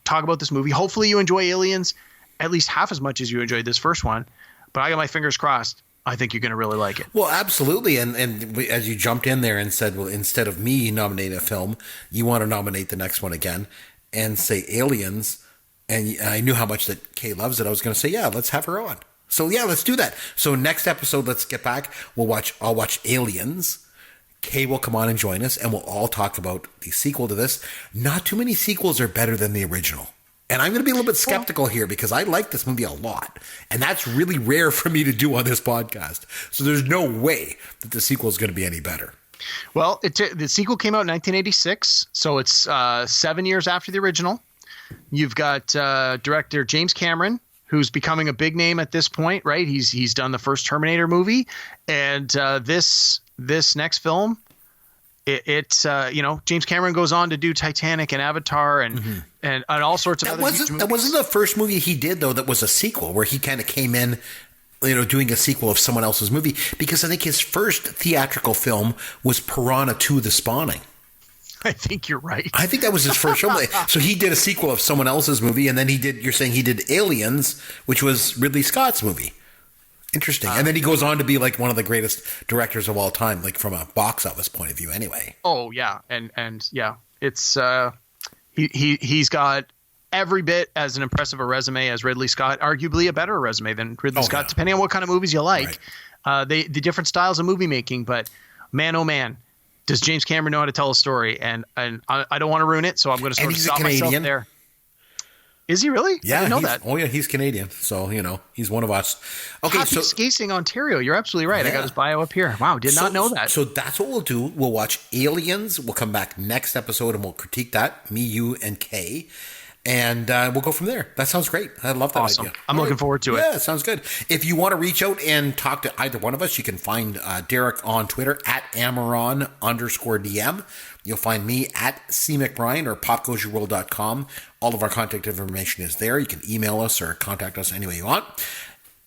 talk about this movie. Hopefully you enjoy Aliens at least half as much as you enjoyed this first one. But I got my fingers crossed. I think you're going to really like it. Well, absolutely. And as you jumped in there and said, well, instead of me nominating a film, you want to nominate the next one again and say Aliens. And I knew how much that Kay loves it. I was going to say, yeah, let's have her on. So yeah, let's do that. So next episode, let's get back. I'll watch Aliens. Kay will come on and join us, and we'll all talk about the sequel to this. Not too many sequels are better than the original. And I'm going to be a little bit skeptical here because I like this movie a lot. And that's really rare for me to do on this podcast. So there's no way that the sequel is going to be any better. Well, the sequel came out in 1986, so it's 7 years after the original. You've got director James Cameron, who's becoming a big name at this point, right? He's done the first Terminator movie, and this next film, James Cameron goes on to do Titanic and Avatar and all sorts of other movies. That wasn't the first movie he did, though, that was a sequel, where he kind of came in, doing a sequel of someone else's movie, because I think his first theatrical film was Piranha 2: The Spawning. I think you're right. I think that was his first film. So he did a sequel of someone else's movie, and then you're saying he did Aliens, which was Ridley Scott's movie. Interesting. And then he goes on to be like one of the greatest directors of all time, like from a box office point of view anyway. Oh, yeah. And yeah, it's he's got every bit as an impressive a resume as Ridley Scott, arguably a better resume than Ridley Scott, depending on what kind of movies you like. Right. The different styles of movie making, but man, oh man, does James Cameron know how to tell a story? And I don't want to ruin it, so I'm going to sort of stop myself there. Is he really? Yeah, I didn't know that. Oh yeah, he's Canadian, so he's one of us. Okay, Kapuskasing, Ontario. You're absolutely right. Yeah. I got his bio up here. Wow, did not know that. So that's what we'll do. We'll watch Aliens. We'll come back next episode and we'll critique that. Me, you, and Kay. And we'll go from there. That sounds great. I love that idea. I'm looking forward to it. Yeah, sounds good. If you want to reach out and talk to either one of us, you can find Derek on Twitter at Amaron_DM. You'll find me at CMcBrien or popgoesyourworld.com. All of our contact information is there. You can email us or contact us any way you want.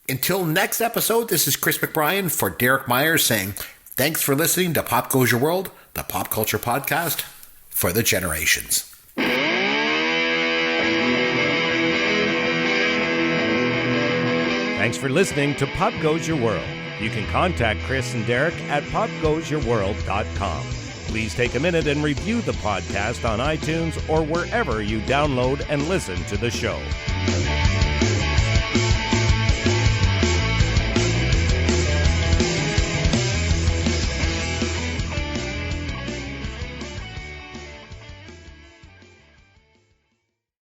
Until next episode, this is Chris McBrien for Derek Myers saying, thanks for listening to Pop Goes Your World, the pop culture podcast for the generations. Thanks for listening to Pop Goes Your World. You can contact Chris and Derek at popgoesyourworld.com. Please take a minute and review the podcast on iTunes or wherever you download and listen to the show.